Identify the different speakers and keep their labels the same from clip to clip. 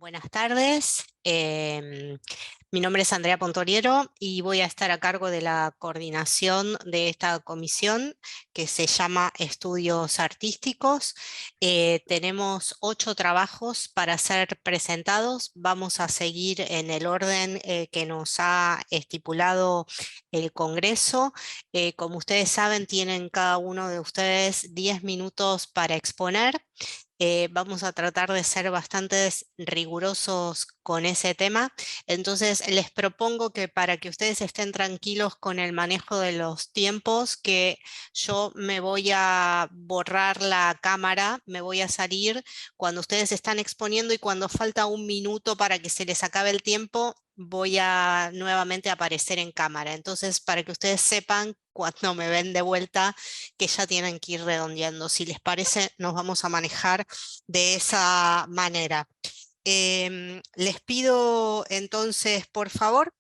Speaker 1: Buenas tardes, mi nombre es Andrea Pontoriero y voy a estar a cargo de la coordinación de esta comisión que se llama Estudios Artísticos. Tenemos 8 trabajos para ser presentados. Vamos a seguir en el orden que nos ha estipulado el Congreso. Como ustedes saben, tienen cada uno de ustedes 10 minutos para exponer. Vamos a tratar de ser bastante rigurosos con ese tema. Entonces, les propongo que para que ustedes estén tranquilos con el manejo de los tiempos, que yo me voy a borrar la cámara, me voy a salir cuando ustedes están exponiendo y cuando falta un minuto para que se les acabe el tiempo, voy a nuevamente aparecer en cámara. Entonces, para que ustedes sepan cuando me ven de vuelta que ya tienen que ir redondeando. Si les parece, nos vamos a manejar de esa manera. Les pido entonces, por favor,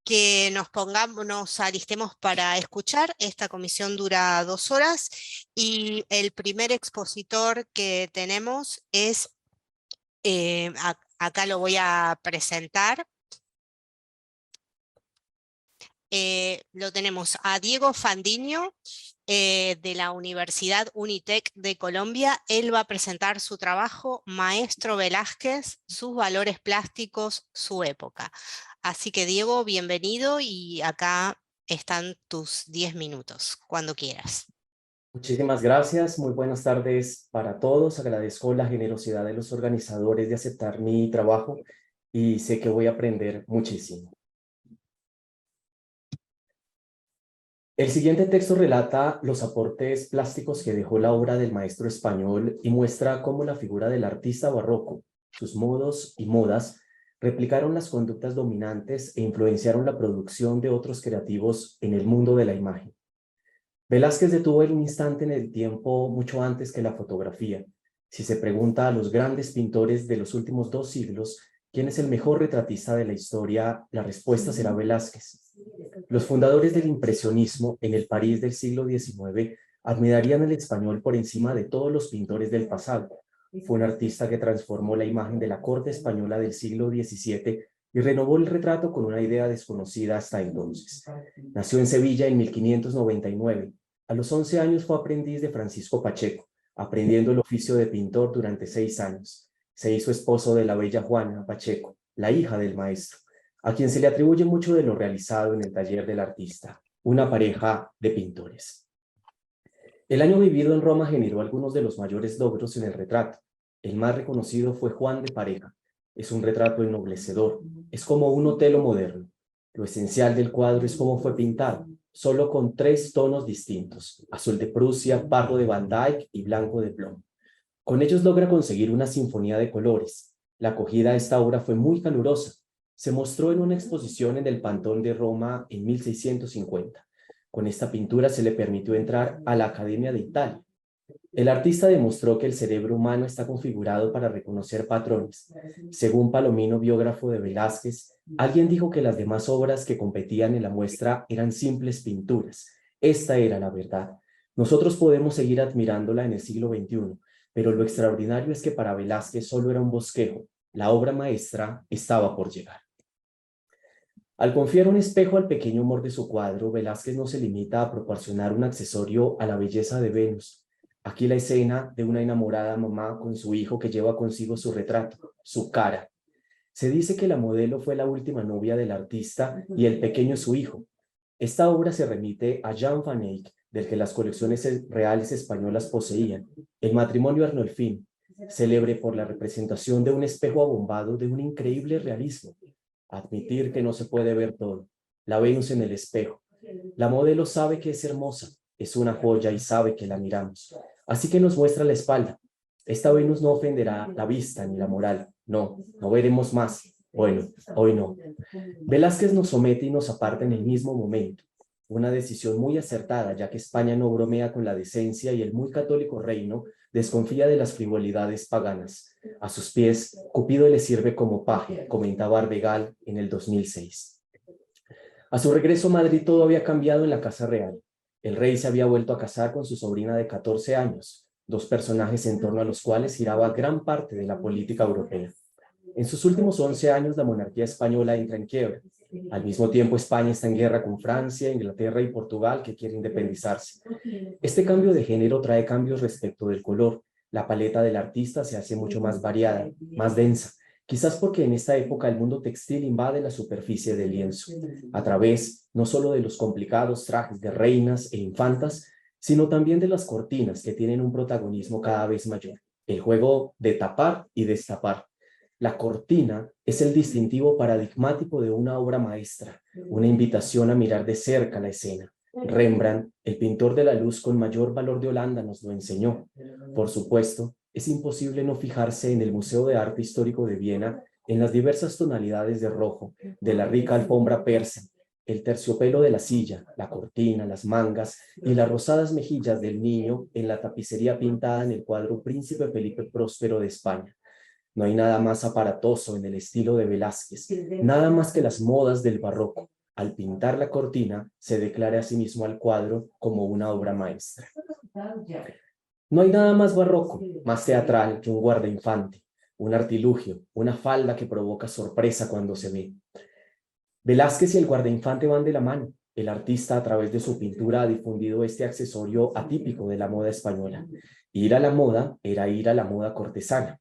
Speaker 1: que nos alistemos para escuchar. Esta comisión dura 2 horas y el primer expositor que tenemos es, acá lo voy a presentar. Lo tenemos a Diego Fandiño, de la Universidad Unitec de Colombia. Él va a presentar su trabajo Maestro Velázquez, sus valores plásticos, su época. Así que Diego, bienvenido y acá están tus 10 minutos, cuando quieras.
Speaker 2: Muchísimas gracias, muy buenas tardes para todos. Agradezco la generosidad de los organizadores de aceptar mi trabajo y sé que voy a aprender muchísimo. El siguiente texto relata los aportes plásticos que dejó la obra del maestro español y muestra cómo la figura del artista barroco, sus modos y modas, replicaron las conductas dominantes e influenciaron la producción de otros creativos en el mundo de la imagen. Velázquez detuvo un instante en el tiempo mucho antes que la fotografía. Si se pregunta a los grandes pintores de los últimos 2 siglos quién es el mejor retratista de la historia, la respuesta será Velázquez. Los fundadores del impresionismo en el París del siglo XIX admirarían al español por encima de todos los pintores del pasado. Fue un artista que transformó la imagen de la corte española del siglo XVII y renovó el retrato con una idea desconocida hasta entonces. Nació en Sevilla en 1599. A los 11 años fue aprendiz de Francisco Pacheco, aprendiendo el oficio de pintor durante 6 años. Se hizo esposo de la bella Juana Pacheco, la hija del maestro, a quien se le atribuye mucho de lo realizado en el taller del artista, una pareja de pintores. El año vivido en Roma generó algunos de los mayores logros en el retrato. El más reconocido fue Juan de Pareja. Es un retrato ennoblecedor, es como un Otelo moderno. Lo esencial del cuadro es cómo fue pintado, solo con 3 tonos distintos: azul de Prusia, pardo de Van Dyck y blanco de plomo. Con ellos logra conseguir una sinfonía de colores. La acogida a esta obra fue muy calurosa. Se mostró en una exposición en el Pantón de Roma en 1650. Con esta pintura se le permitió entrar a la Academia de Italia. El artista demostró que el cerebro humano está configurado para reconocer patrones. Según Palomino, biógrafo de Velázquez, alguien dijo que las demás obras que competían en la muestra eran simples pinturas. Esta era la verdad. Nosotros podemos seguir admirándola en el siglo XXI, pero lo extraordinario es que para Velázquez solo era un bosquejo. La obra maestra estaba por llegar. Al confiar un espejo al pequeño humor de su cuadro, Velázquez no se limita a proporcionar un accesorio a la belleza de Venus. Aquí la escena de una enamorada mamá con su hijo que lleva consigo su retrato, su cara. Se dice que la modelo fue la última novia del artista y el pequeño su hijo. Esta obra se remite a Jan van Eyck, del que las colecciones reales españolas poseían, el matrimonio Arnolfín, célebre por la representación de un espejo abombado de un increíble realismo. Admitir que no se puede ver todo. La Venus en el espejo. La modelo sabe que es hermosa, es una joya y sabe que la miramos. Así que nos muestra la espalda. Esta Venus no ofenderá la vista ni la moral. No, no veremos más. Bueno, hoy no. Velázquez nos somete y nos aparta en el mismo momento. Una decisión muy acertada, ya que España no bromea con la decencia y el muy católico reino desconfía de las frivolidades paganas. A sus pies, Cupido le sirve como paje, comentaba Arbegal en el 2006. A su regreso a Madrid todo había cambiado en la Casa Real. El rey se había vuelto a casar con su sobrina de 14 años, 2 personajes en torno a los cuales giraba gran parte de la política europea. En sus últimos 11 años, la monarquía española entra en quiebra. Al mismo tiempo, España está en guerra con Francia, Inglaterra y Portugal, que quieren independizarse. Este cambio de género trae cambios respecto del color. La paleta del artista se hace mucho más variada, más densa, quizás porque en esta época el mundo textil invade la superficie del lienzo, a través no solo de los complicados trajes de reinas e infantas, sino también de las cortinas, que tienen un protagonismo cada vez mayor. El juego de tapar y destapar. La cortina es el distintivo paradigmático de una obra maestra, una invitación a mirar de cerca la escena. Rembrandt, el pintor de la luz con mayor valor de Holanda, nos lo enseñó. Por supuesto, es imposible no fijarse en el Museo de Arte Histórico de Viena en las diversas tonalidades de rojo, de la rica alfombra persa, el terciopelo de la silla, la cortina, las mangas y las rosadas mejillas del niño en la tapicería pintada en el cuadro Príncipe Felipe Próspero de España. No hay nada más aparatoso en el estilo de Velázquez, nada más que las modas del barroco. Al pintar la cortina, se declara a sí mismo al cuadro como una obra maestra. No hay nada más barroco, más teatral que un guardainfante, un artilugio, una falda que provoca sorpresa cuando se ve. Velázquez y el guardainfante van de la mano. El artista, a través de su pintura, ha difundido este accesorio atípico de la moda española. Ir a la moda era ir a la moda cortesana.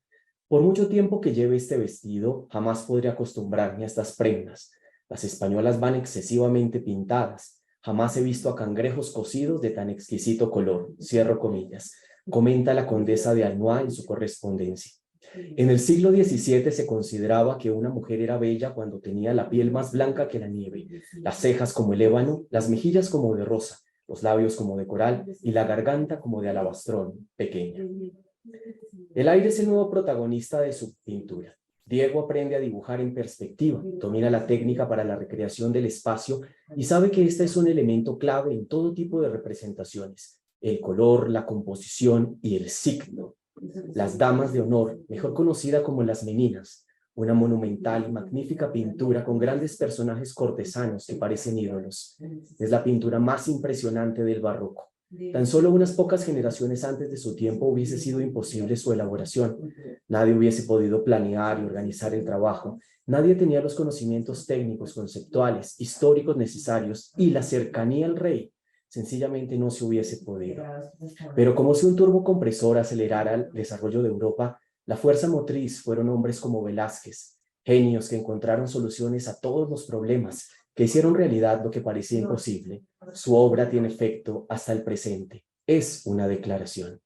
Speaker 2: Por mucho tiempo que lleve este vestido, jamás podré acostumbrarme a estas prendas. Las españolas van excesivamente pintadas. Jamás he visto a cangrejos cocidos de tan exquisito color. Cierro comillas. Comenta la condesa de Arnois en su correspondencia. En el siglo XVII se consideraba que una mujer era bella cuando tenía la piel más blanca que la nieve, las cejas como el ébano, las mejillas como de rosa, los labios como de coral y la garganta como de alabastrón pequeña. El aire es el nuevo protagonista de su pintura. Diego aprende a dibujar en perspectiva, domina la técnica para la recreación del espacio y sabe que este es un elemento clave en todo tipo de representaciones: el color, la composición y el signo. Las Damas de Honor, mejor conocida como Las Meninas, una monumental y magnífica pintura con grandes personajes cortesanos que parecen ídolos. Es la pintura más impresionante del barroco. Tan solo unas pocas generaciones antes de su tiempo hubiese sido imposible su elaboración. Nadie hubiese podido planear y organizar el trabajo. Nadie tenía los conocimientos técnicos, conceptuales, históricos necesarios y la cercanía al rey. Sencillamente no se hubiese podido. Pero como si un turbocompresor acelerara el desarrollo de Europa, la fuerza motriz fueron hombres como Velázquez, genios que encontraron soluciones a todos los problemas, que hicieron realidad lo que parecía imposible. Su obra tiene efecto hasta el presente. Es una declaración.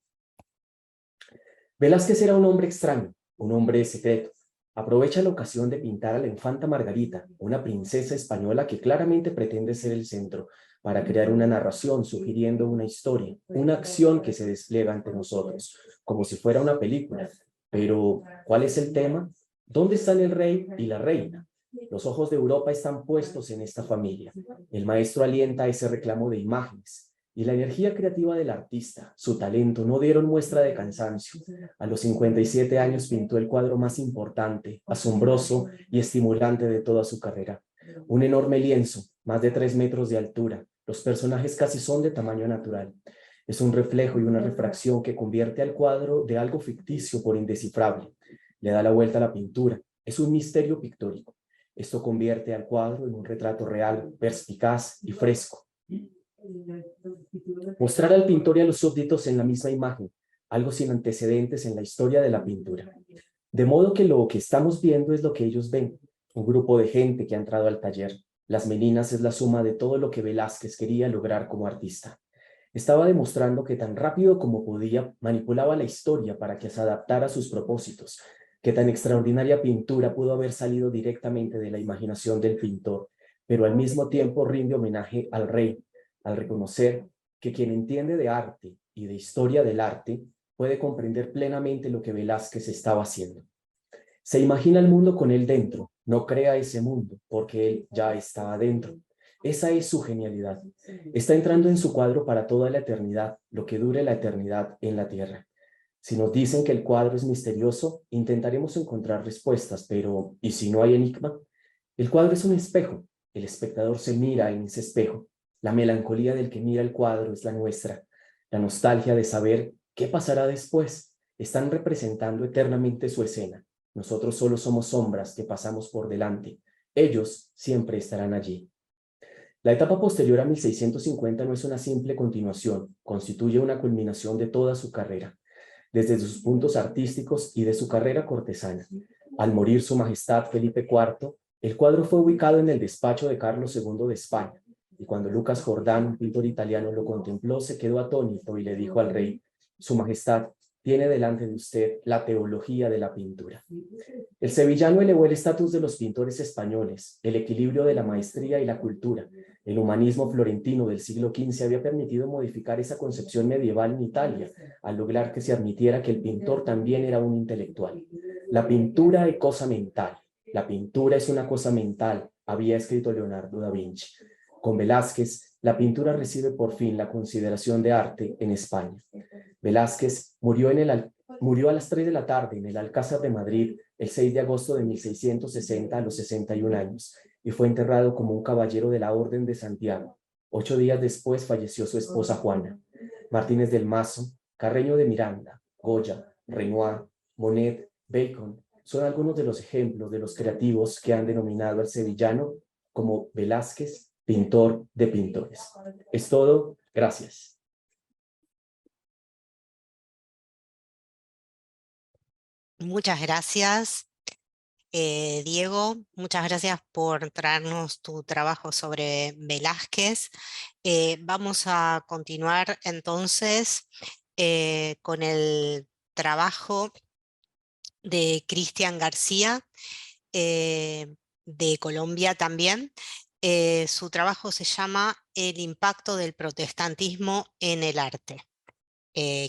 Speaker 2: Velázquez era un hombre extraño, un hombre secreto. Aprovecha la ocasión de pintar a la infanta Margarita, una princesa española que claramente pretende ser el centro, para crear una narración sugiriendo una historia, una acción que se despliega ante nosotros, como si fuera una película. Pero, ¿cuál es el tema? ¿Dónde están el rey y la reina? Los ojos de Europa están puestos en esta familia. El maestro alienta ese reclamo de imágenes. Y la energía creativa del artista, su talento, no dieron muestra de cansancio. A los 57 años pintó el cuadro más importante, asombroso y estimulante de toda su carrera. Un enorme lienzo, más de 3 metros de altura. Los personajes casi son de tamaño natural. Es un reflejo y una refracción que convierte al cuadro de algo ficticio por indescifrable. Le da la vuelta a la pintura. Es un misterio pictórico. Esto convierte al cuadro en un retrato real, perspicaz y fresco. Mostrar al pintor y a los súbditos en la misma imagen, algo sin antecedentes en la historia de la pintura. De modo que lo que estamos viendo es lo que ellos ven, un grupo de gente que ha entrado al taller. Las Meninas es la suma de todo lo que Velázquez quería lograr como artista. Estaba demostrando que tan rápido como podía manipulaba la historia para que se adaptara a sus propósitos, que tan extraordinaria pintura pudo haber salido directamente de la imaginación del pintor, pero al mismo tiempo rinde homenaje al rey, al reconocer que quien entiende de arte y de historia del arte puede comprender plenamente lo que Velázquez estaba haciendo. Se imagina el mundo con él dentro, no crea ese mundo, porque él ya está adentro. Esa es su genialidad. Está entrando en su cuadro para toda la eternidad, lo que dure la eternidad en la tierra. Si nos dicen que el cuadro es misterioso, intentaremos encontrar respuestas, pero ¿y si no hay enigma? El cuadro es un espejo. El espectador se mira en ese espejo. La melancolía del que mira el cuadro es la nuestra. La nostalgia de saber qué pasará después. Están representando eternamente su escena. Nosotros solo somos sombras que pasamos por delante. Ellos siempre estarán allí. La etapa posterior a 1650 no es una simple continuación, constituye una culminación de toda su carrera, desde sus puntos artísticos y de su carrera cortesana. Al morir su majestad Felipe IV, el cuadro fue ubicado en el despacho de Carlos II de España, y cuando Lucas Jordán, un pintor italiano, lo contempló, se quedó atónito y le dijo al rey: Su majestad tiene delante de usted la teología de la pintura. El sevillano elevó el estatus de los pintores españoles, el equilibrio de la maestría y la cultura. El humanismo florentino del siglo XV había permitido modificar esa concepción medieval en Italia, al lograr que se admitiera que el pintor también era un intelectual. La pintura es cosa mental. La pintura es una cosa mental, había escrito Leonardo da Vinci. Con Velázquez, la pintura recibe por fin la consideración de arte en España. Velázquez murió a las 3 de la tarde en el Alcázar de Madrid el 6 de agosto de 1660 a los 61 años y fue enterrado como un caballero de la Orden de Santiago. 8 días después falleció su esposa Juana. Martínez del Mazo, Carreño de Miranda, Goya, Renoir, Monet, Bacon son algunos de los ejemplos de los creativos que han denominado al sevillano como Velázquez, pintor de pintores. Es todo. Gracias.
Speaker 1: Muchas gracias, Diego. Muchas gracias por traernos tu trabajo sobre Velázquez. Vamos a continuar entonces con el trabajo de Cristian García, de Colombia también. Su trabajo se llama El impacto del protestantismo en el arte.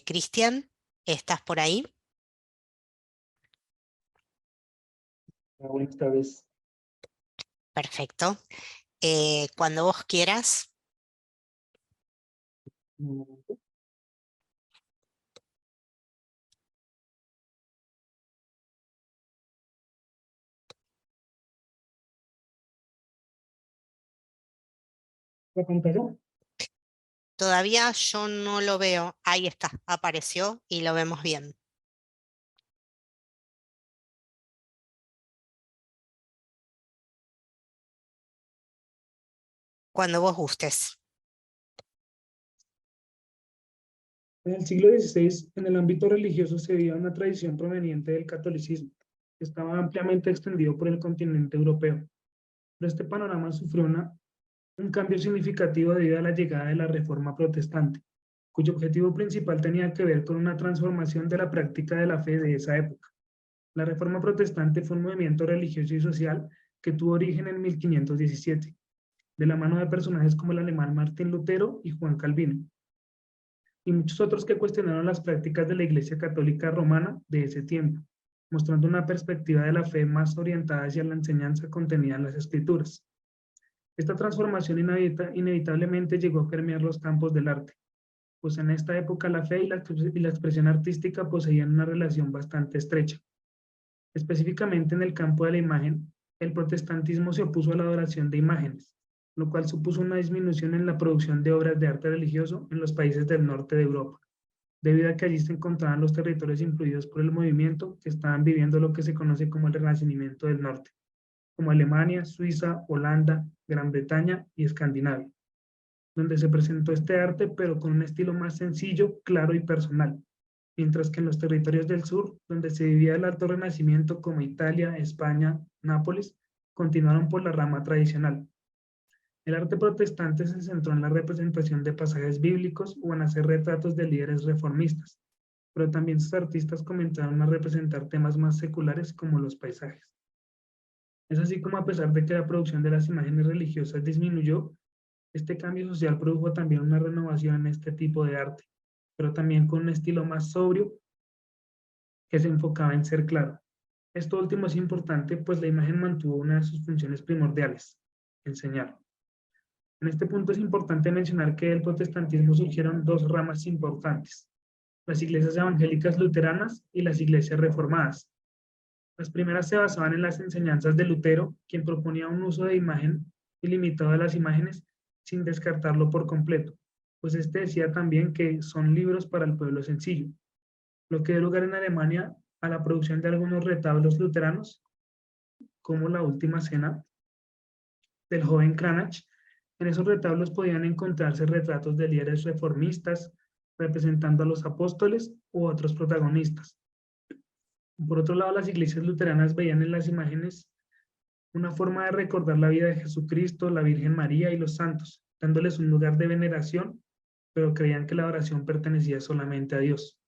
Speaker 1: Cristian, ¿estás por ahí?
Speaker 3: Buenas tardes.
Speaker 1: Perfecto. Cuando vos quieras.
Speaker 3: ¿La pantalla?
Speaker 1: Todavía yo no lo veo. Ahí está, apareció y lo vemos bien. Cuando vos gustes.
Speaker 3: En el siglo XVI, en el ámbito religioso se veía una tradición proveniente del catolicismo, que estaba ampliamente extendido por el continente europeo. Pero este panorama sufrió un cambio significativo debido a la llegada de la Reforma Protestante, cuyo objetivo principal tenía que ver con una transformación de la práctica de la fe de esa época. La Reforma Protestante fue un movimiento religioso y social que tuvo origen en 1517, de la mano de personajes como el alemán Martín Lutero y Juan Calvino, y muchos otros que cuestionaron las prácticas de la Iglesia Católica Romana de ese tiempo, mostrando una perspectiva de la fe más orientada hacia la enseñanza contenida en las Escrituras. Esta transformación inevitablemente llegó a permear los campos del arte, pues en esta época la fe y la expresión artística poseían una relación bastante estrecha. Específicamente en el campo de la imagen, el protestantismo se opuso a la adoración de imágenes, lo cual supuso una disminución en la producción de obras de arte religioso en los países del norte de Europa, debido a que allí se encontraban los territorios influidos por el movimiento que estaban viviendo lo que se conoce como el Renacimiento del Norte, como Alemania, Suiza, Holanda, Gran Bretaña y Escandinavia, donde se presentó este arte pero con un estilo más sencillo, claro y personal, mientras que en los territorios del sur, donde se vivía el Alto Renacimiento como Italia, España, Nápoles, continuaron por la rama tradicional. El arte protestante se centró en la representación de pasajes bíblicos o en hacer retratos de líderes reformistas, pero también sus artistas comenzaron a representar temas más seculares como los paisajes. Es así como, a pesar de que la producción de las imágenes religiosas disminuyó, este cambio social produjo también una renovación en este tipo de arte, pero también con un estilo más sobrio que se enfocaba en ser claro. Esto último es importante, pues la imagen mantuvo una de sus funciones primordiales: enseñar. En este punto es importante mencionar que del protestantismo surgieron dos ramas importantes: las iglesias evangélicas luteranas y las iglesias reformadas. Las primeras se basaban en las enseñanzas de Lutero, quien proponía un uso de imagen ilimitado de las imágenes sin descartarlo por completo, pues este decía también que son libros para el pueblo sencillo, lo que dio lugar en Alemania a la producción de algunos retablos luteranos, como la Última Cena del joven Cranach. En esos retablos podían encontrarse retratos de líderes reformistas representando a los apóstoles u otros protagonistas. Por otro lado, las iglesias luteranas veían en las imágenes una forma de recordar la vida de Jesucristo, la Virgen María y los santos, dándoles un lugar de veneración, pero creían que la oración pertenecía solamente a Dios.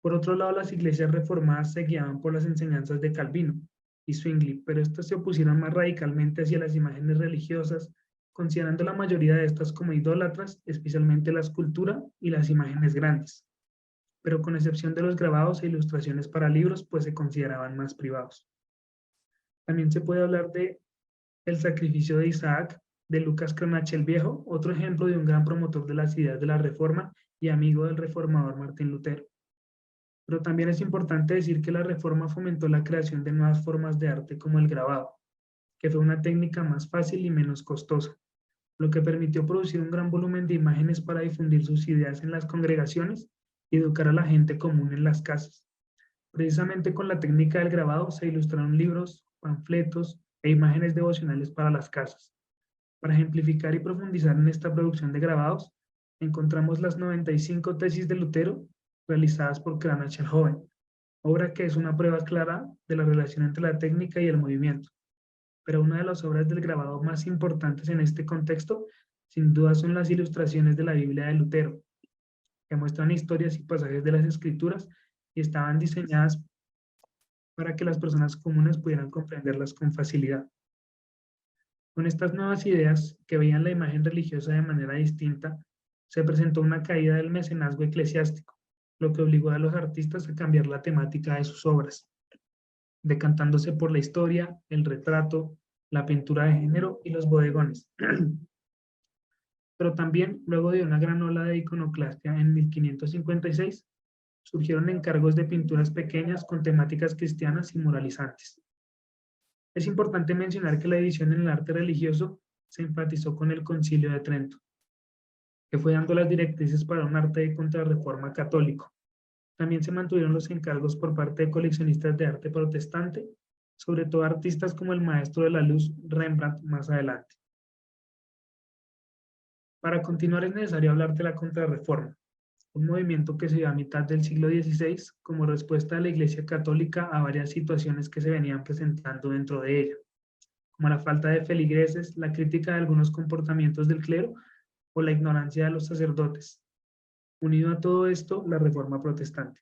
Speaker 3: Por otro lado, las iglesias reformadas se guiaban por las enseñanzas de Calvino y Zwingli, pero estas se opusieron más radicalmente hacia las imágenes religiosas, considerando la mayoría de estas como idólatras, especialmente la escultura y las imágenes grandes, pero con excepción de los grabados e ilustraciones para libros, pues se consideraban más privados. También se puede hablar de el sacrificio de Isaac, de Lucas Cranach el Viejo, otro ejemplo de un gran promotor de las ideas de la Reforma y amigo del reformador Martín Lutero. Pero también es importante decir que la Reforma fomentó la creación de nuevas formas de arte como el grabado, que fue una técnica más fácil y menos costosa, lo que permitió producir un gran volumen de imágenes para difundir sus ideas en las congregaciones y educar a la gente común en las casas. Precisamente con la técnica del grabado se ilustraron libros, panfletos e imágenes devocionales para las casas. Para ejemplificar y profundizar en esta producción de grabados, encontramos las 95 tesis de Lutero realizadas por Cranach el Joven, obra que es una prueba clara de la relación entre la técnica y el movimiento. Pero una de las obras del grabado más importantes en este contexto, sin duda, son las ilustraciones de la Biblia de Lutero, que muestran historias y pasajes de las Escrituras y estaban diseñadas para que las personas comunes pudieran comprenderlas con facilidad. Con estas nuevas ideas, que veían la imagen religiosa de manera distinta, se presentó una caída del mecenazgo eclesiástico, lo que obligó a los artistas a cambiar la temática de sus obras, decantándose por la historia, el retrato, la pintura de género y los bodegones. Pero también, luego de una gran ola de iconoclastia en 1556, surgieron encargos de pinturas pequeñas con temáticas cristianas y moralizantes. Es importante mencionar que la edición en el arte religioso se enfatizó con el Concilio de Trento, que fue dando las directrices para un arte de contrarreforma católico. También se mantuvieron los encargos por parte de coleccionistas de arte protestante, sobre todo artistas como el maestro de la luz Rembrandt más adelante. Para continuar es necesario hablar de la contrarreforma, un movimiento que se dio a mitad del siglo XVI como respuesta de la Iglesia Católica a varias situaciones que se venían presentando dentro de ella, como la falta de feligreses, la crítica de algunos comportamientos del clero o la ignorancia de los sacerdotes. Unido a todo esto, la Reforma Protestante.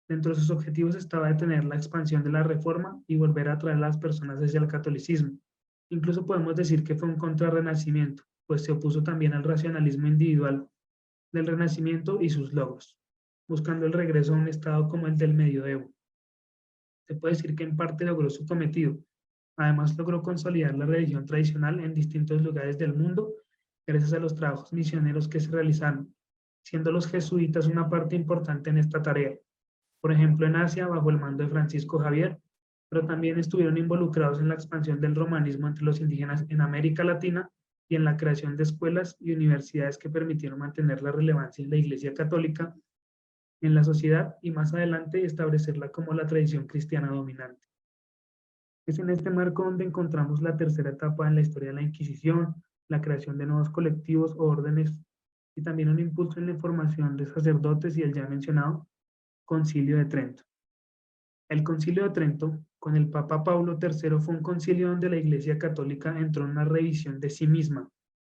Speaker 3: Dentro de sus objetivos estaba detener la expansión de la Reforma y volver a atraer a las personas hacia el catolicismo. Incluso podemos decir que fue un contrarrenacimiento, pues se opuso también al racionalismo individual del Renacimiento y sus logros, buscando el regreso a un estado como el del medioevo. Se puede decir que en parte logró su cometido. Además, logró consolidar la religión tradicional en distintos lugares del mundo gracias a los trabajos misioneros que se realizaron, siendo los jesuitas una parte importante en esta tarea. Por ejemplo, en Asia, bajo el mando de Francisco Javier, pero también estuvieron involucrados en la expansión del romanismo entre los indígenas en América Latina y en la creación de escuelas y universidades que permitieron mantener la relevancia de la Iglesia Católica en la sociedad y más adelante establecerla como la tradición cristiana dominante. Es en este marco donde encontramos la tercera etapa en la historia de la Inquisición, la creación de nuevos colectivos o órdenes y también un impulso en la formación de sacerdotes y el ya mencionado Concilio de Trento. El Concilio de Trento, con el Papa Paulo III, fue un concilio donde la Iglesia Católica entró en una revisión de sí misma,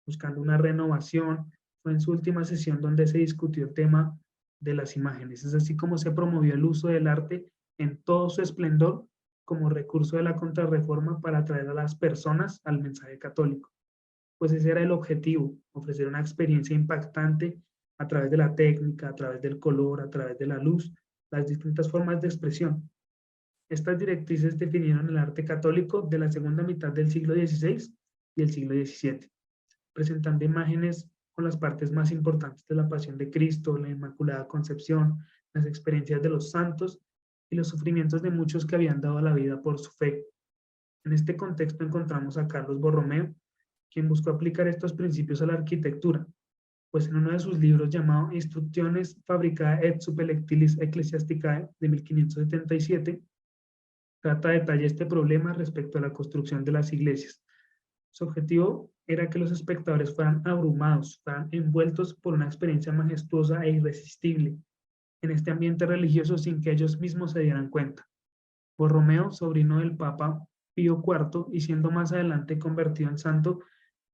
Speaker 3: buscando una renovación. Fue en su última sesión donde se discutió el tema de las imágenes. Es así como se promovió el uso del arte en todo su esplendor como recurso de la contrarreforma para atraer a las personas al mensaje católico. Pues ese era el objetivo, ofrecer una experiencia impactante a través de la técnica, a través del color, a través de la luz, las distintas formas de expresión. Estas directrices definieron el arte católico de la segunda mitad del siglo XVI y el siglo XVII, presentando imágenes con las partes más importantes de la pasión de Cristo, la Inmaculada Concepción, las experiencias de los santos y los sufrimientos de muchos que habían dado la vida por su fe. En este contexto encontramos a Carlos Borromeo, quien buscó aplicar estos principios a la arquitectura, pues en uno de sus libros llamado Instrucciones Fabricae et Subelectilis Ecclesiasticae de 1577, trata a detalle este problema respecto a la construcción de las iglesias. Su objetivo era que los espectadores fueran abrumados, fueran envueltos por una experiencia majestuosa e irresistible en este ambiente religioso sin que ellos mismos se dieran cuenta. Borromeo, sobrino del Papa Pío IV y siendo más adelante convertido en santo,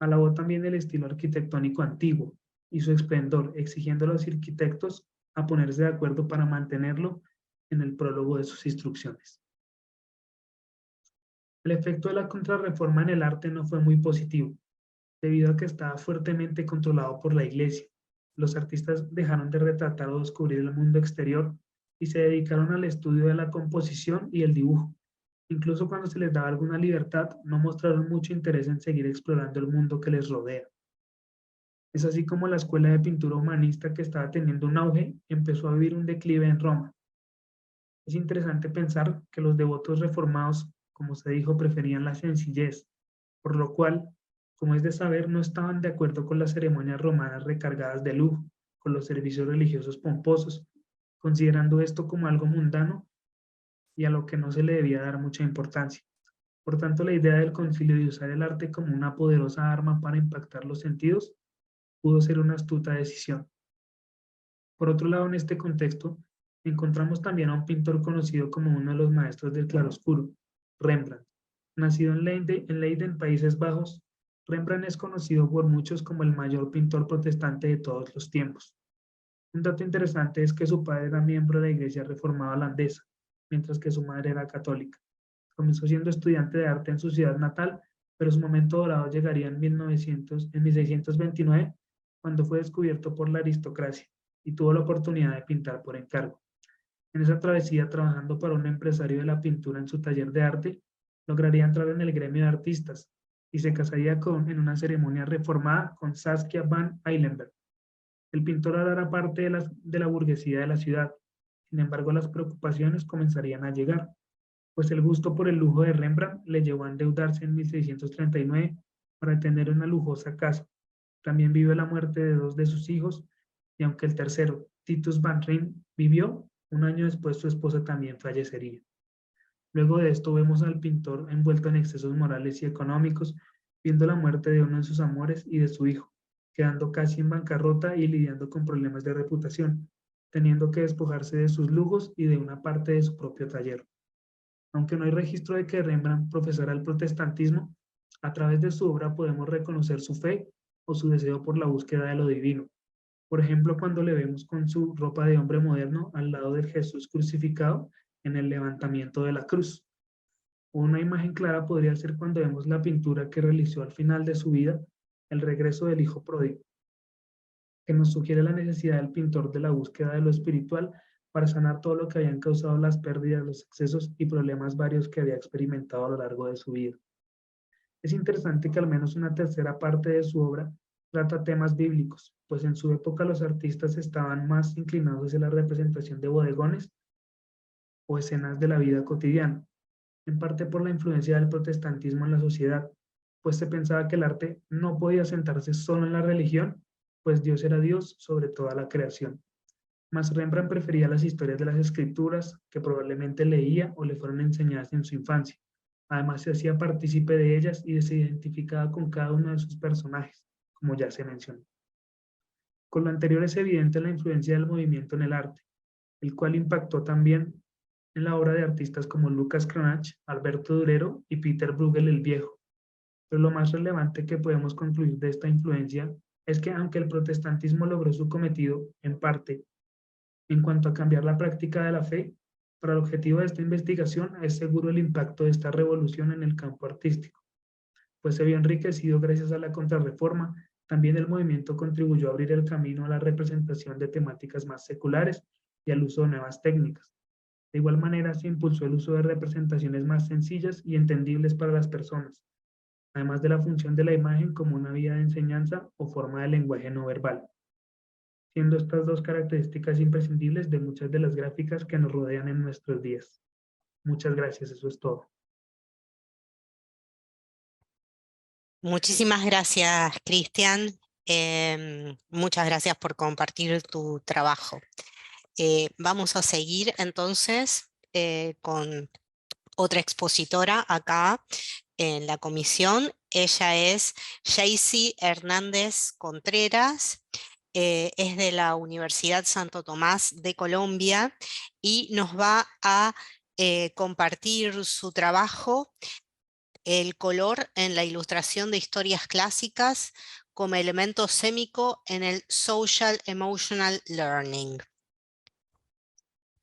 Speaker 3: alabó también el estilo arquitectónico antiguo y su esplendor, exigiendo a los arquitectos a ponerse de acuerdo para mantenerlo en el prólogo de sus instrucciones. El efecto de la contrarreforma en el arte no fue muy positivo, debido a que estaba fuertemente controlado por la Iglesia. Los artistas dejaron de retratar o descubrir el mundo exterior y se dedicaron al estudio de la composición y el dibujo. Incluso cuando se les daba alguna libertad, no mostraron mucho interés en seguir explorando el mundo que les rodea. Es así como la escuela de pintura humanista, que estaba teniendo un auge, empezó a vivir un declive en Roma. Es interesante pensar que los devotos reformados, como se dijo, preferían la sencillez, por lo cual, como es de saber, no estaban de acuerdo con las ceremonias romanas recargadas de lujo, con los servicios religiosos pomposos, considerando esto como algo mundano y a lo que no se le debía dar mucha importancia. Por tanto, la idea del concilio de usar el arte como una poderosa arma para impactar los sentidos pudo ser una astuta decisión. Por otro lado, en este contexto, encontramos también a un pintor conocido como uno de los maestros del claroscuro, Rembrandt. Nacido en Leiden, Países Bajos, Rembrandt es conocido por muchos como el mayor pintor protestante de todos los tiempos. Un dato interesante es que su padre era miembro de la Iglesia Reformada Holandesa, mientras que su madre era católica. Comenzó siendo estudiante de arte en su ciudad natal, pero su momento dorado llegaría en 1629, cuando fue descubierto por la aristocracia y tuvo la oportunidad de pintar por encargo. En esa travesía, trabajando para un empresario de la pintura en su taller de arte, lograría entrar en el gremio de artistas y se casaría en una ceremonia reformada con Saskia van Eilenberg. El pintor ahora era parte de la burguesía de la ciudad. Sin embargo, las preocupaciones comenzarían a llegar, pues el gusto por el lujo de Rembrandt le llevó a endeudarse en 1639 para tener una lujosa casa. También vivió la muerte de 2 de sus hijos, y aunque el tercero, Titus van Rijn, vivió, un año después su esposa también fallecería. Luego de esto vemos al pintor envuelto en excesos morales y económicos, viendo la muerte de uno de sus amores y de su hijo, quedando casi en bancarrota y lidiando con problemas de reputación, teniendo que despojarse de sus lujos y de una parte de su propio taller. Aunque no hay registro de que Rembrandt profesara el protestantismo, a través de su obra podemos reconocer su fe o su deseo por la búsqueda de lo divino. Por ejemplo, cuando le vemos con su ropa de hombre moderno al lado del Jesús crucificado en el levantamiento de la cruz. Una imagen clara podría ser cuando vemos la pintura que realizó al final de su vida, El regreso del hijo pródigo, que nos sugiere la necesidad del pintor de la búsqueda de lo espiritual para sanar todo lo que habían causado las pérdidas, los excesos y problemas varios que había experimentado a lo largo de su vida. Es interesante que al menos una tercera parte de su obra trata temas bíblicos, pues en su época los artistas estaban más inclinados hacia la representación de bodegones o escenas de la vida cotidiana, en parte por la influencia del protestantismo en la sociedad, pues se pensaba que el arte no podía sentarse solo en la religión, pues Dios era Dios sobre toda la creación. Mas Rembrandt prefería las historias de las escrituras que probablemente leía o le fueron enseñadas en su infancia. Además se hacía partícipe de ellas y se identificaba con cada uno de sus personajes, como ya se mencionó. Con lo anterior es evidente la influencia del movimiento en el arte, el cual impactó también en la obra de artistas como Lucas Cranach, Alberto Durero y Peter Bruegel el Viejo. Pero lo más relevante que podemos concluir de esta influencia es que aunque el protestantismo logró su cometido, en parte, en cuanto a cambiar la práctica de la fe, para el objetivo de esta investigación es seguro el impacto de esta revolución en el campo artístico, pues se vio enriquecido gracias a la contrarreforma. También el movimiento contribuyó a abrir el camino a la representación de temáticas más seculares y al uso de nuevas técnicas. De igual manera, se impulsó el uso de representaciones más sencillas y entendibles para las personas, además de la función de la imagen como una vía de enseñanza o forma de lenguaje no verbal, siendo estas dos características imprescindibles de muchas de las gráficas que nos rodean en nuestros días. Muchas gracias, eso es todo.
Speaker 1: Muchísimas gracias, Cristian. Muchas gracias por compartir tu trabajo. Vamos a seguir entonces con otra expositora acá en la comisión. Ella es Jaycee Hernández Contreras, es de la Universidad Santo Tomás de Colombia y nos va a compartir su trabajo, el color en la ilustración de historias clásicas como elemento sémico en el Social Emotional Learning.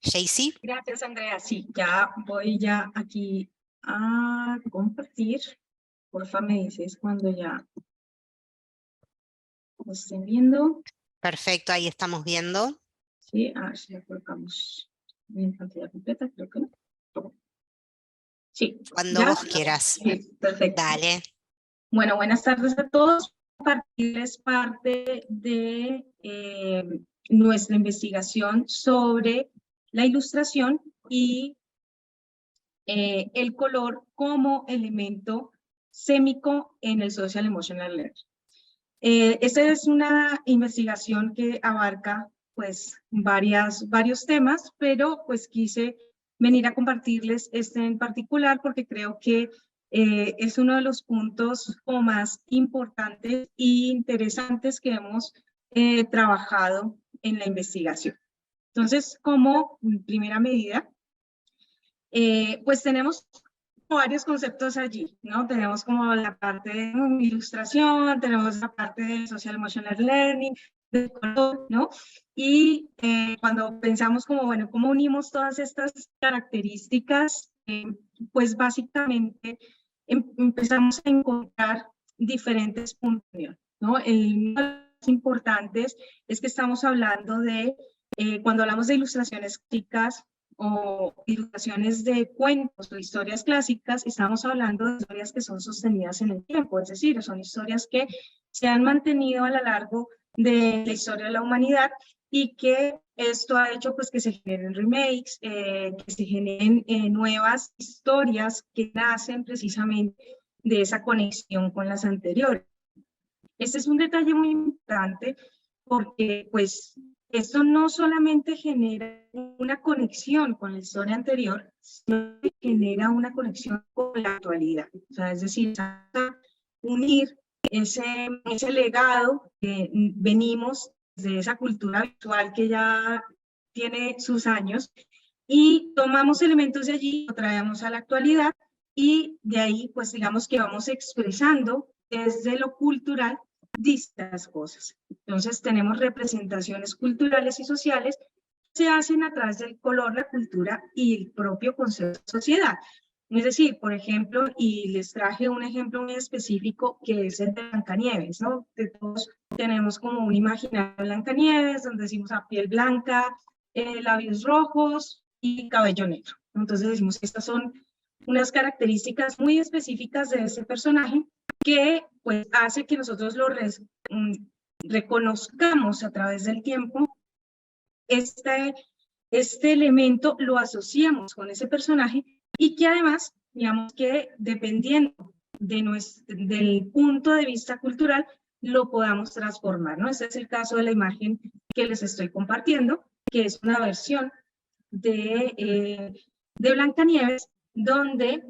Speaker 1: Jaycee.
Speaker 4: Gracias, Andrea. Sí, ya voy aquí a compartir. Porfa, me dices cuando ya lo estén viendo.
Speaker 1: Perfecto, ahí estamos viendo.
Speaker 4: Sí, ya colocamos en pantalla completa, creo que no. Sí.
Speaker 1: Cuando vos quieras.
Speaker 4: Sí, perfecto.
Speaker 1: Dale.
Speaker 4: Bueno, buenas tardes a todos. Compartirles parte de nuestra investigación sobre la ilustración y el color como elemento sémico en el Social Emotional Learning. Esta es una investigación que abarca pues varios temas, pero pues quise venir a compartirles este en particular porque creo que es uno de los puntos más importantes e interesantes que hemos trabajado en la investigación. Entonces, como primera medida, pues tenemos varios conceptos allí, ¿no? Tenemos como la parte de ilustración, tenemos la parte de Social Emotional Learning, de color, ¿no? Y cuando pensamos como, bueno, ¿cómo unimos todas estas características? Pues básicamente empezamos a encontrar diferentes puntos, ¿no? El más importante es que estamos hablando de, cuando hablamos de ilustraciones clásicas o ilustraciones de cuentos o historias clásicas, estamos hablando de historias que son sostenidas en el tiempo, es decir, son historias que se han mantenido a lo largo de la historia de la humanidad y que esto ha hecho pues que se generen remakes, que se generen nuevas historias que nacen precisamente de esa conexión con las anteriores. Este es un detalle muy importante porque pues esto no solamente genera una conexión con la historia anterior, sino que genera una conexión con la actualidad. O sea, es decir, unir ese legado que venimos de esa cultura visual que ya tiene sus años y tomamos elementos de allí, lo traemos a la actualidad y de ahí pues digamos que vamos expresando desde lo cultural distintas cosas. Entonces tenemos representaciones culturales y sociales que se hacen a través del color, la cultura y el propio concepto de sociedad. Es decir, por ejemplo, y les traje un ejemplo muy específico que es el de Blancanieves, ¿no? Que todos tenemos como un imaginario de Blancanieves, donde decimos a piel blanca, labios rojos y cabello negro. Entonces decimos que estas son unas características muy específicas de ese personaje que pues hace que nosotros lo reconozcamos a través del tiempo. Este elemento lo asociamos con ese personaje y que además, digamos que dependiendo del punto de vista cultural, lo podamos transformar, ¿no? Este es el caso de la imagen que les estoy compartiendo, que es una versión de Blancanieves, donde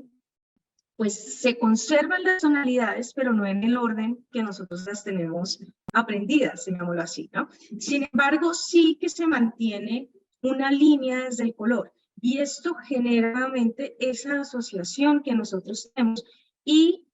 Speaker 4: pues se conservan las tonalidades, pero no en el orden que nosotros las tenemos aprendidas, digámoslo así, ¿no? Sin embargo, sí que se mantiene una línea desde el color, y esto genera nuevamente esa asociación que nosotros tenemos y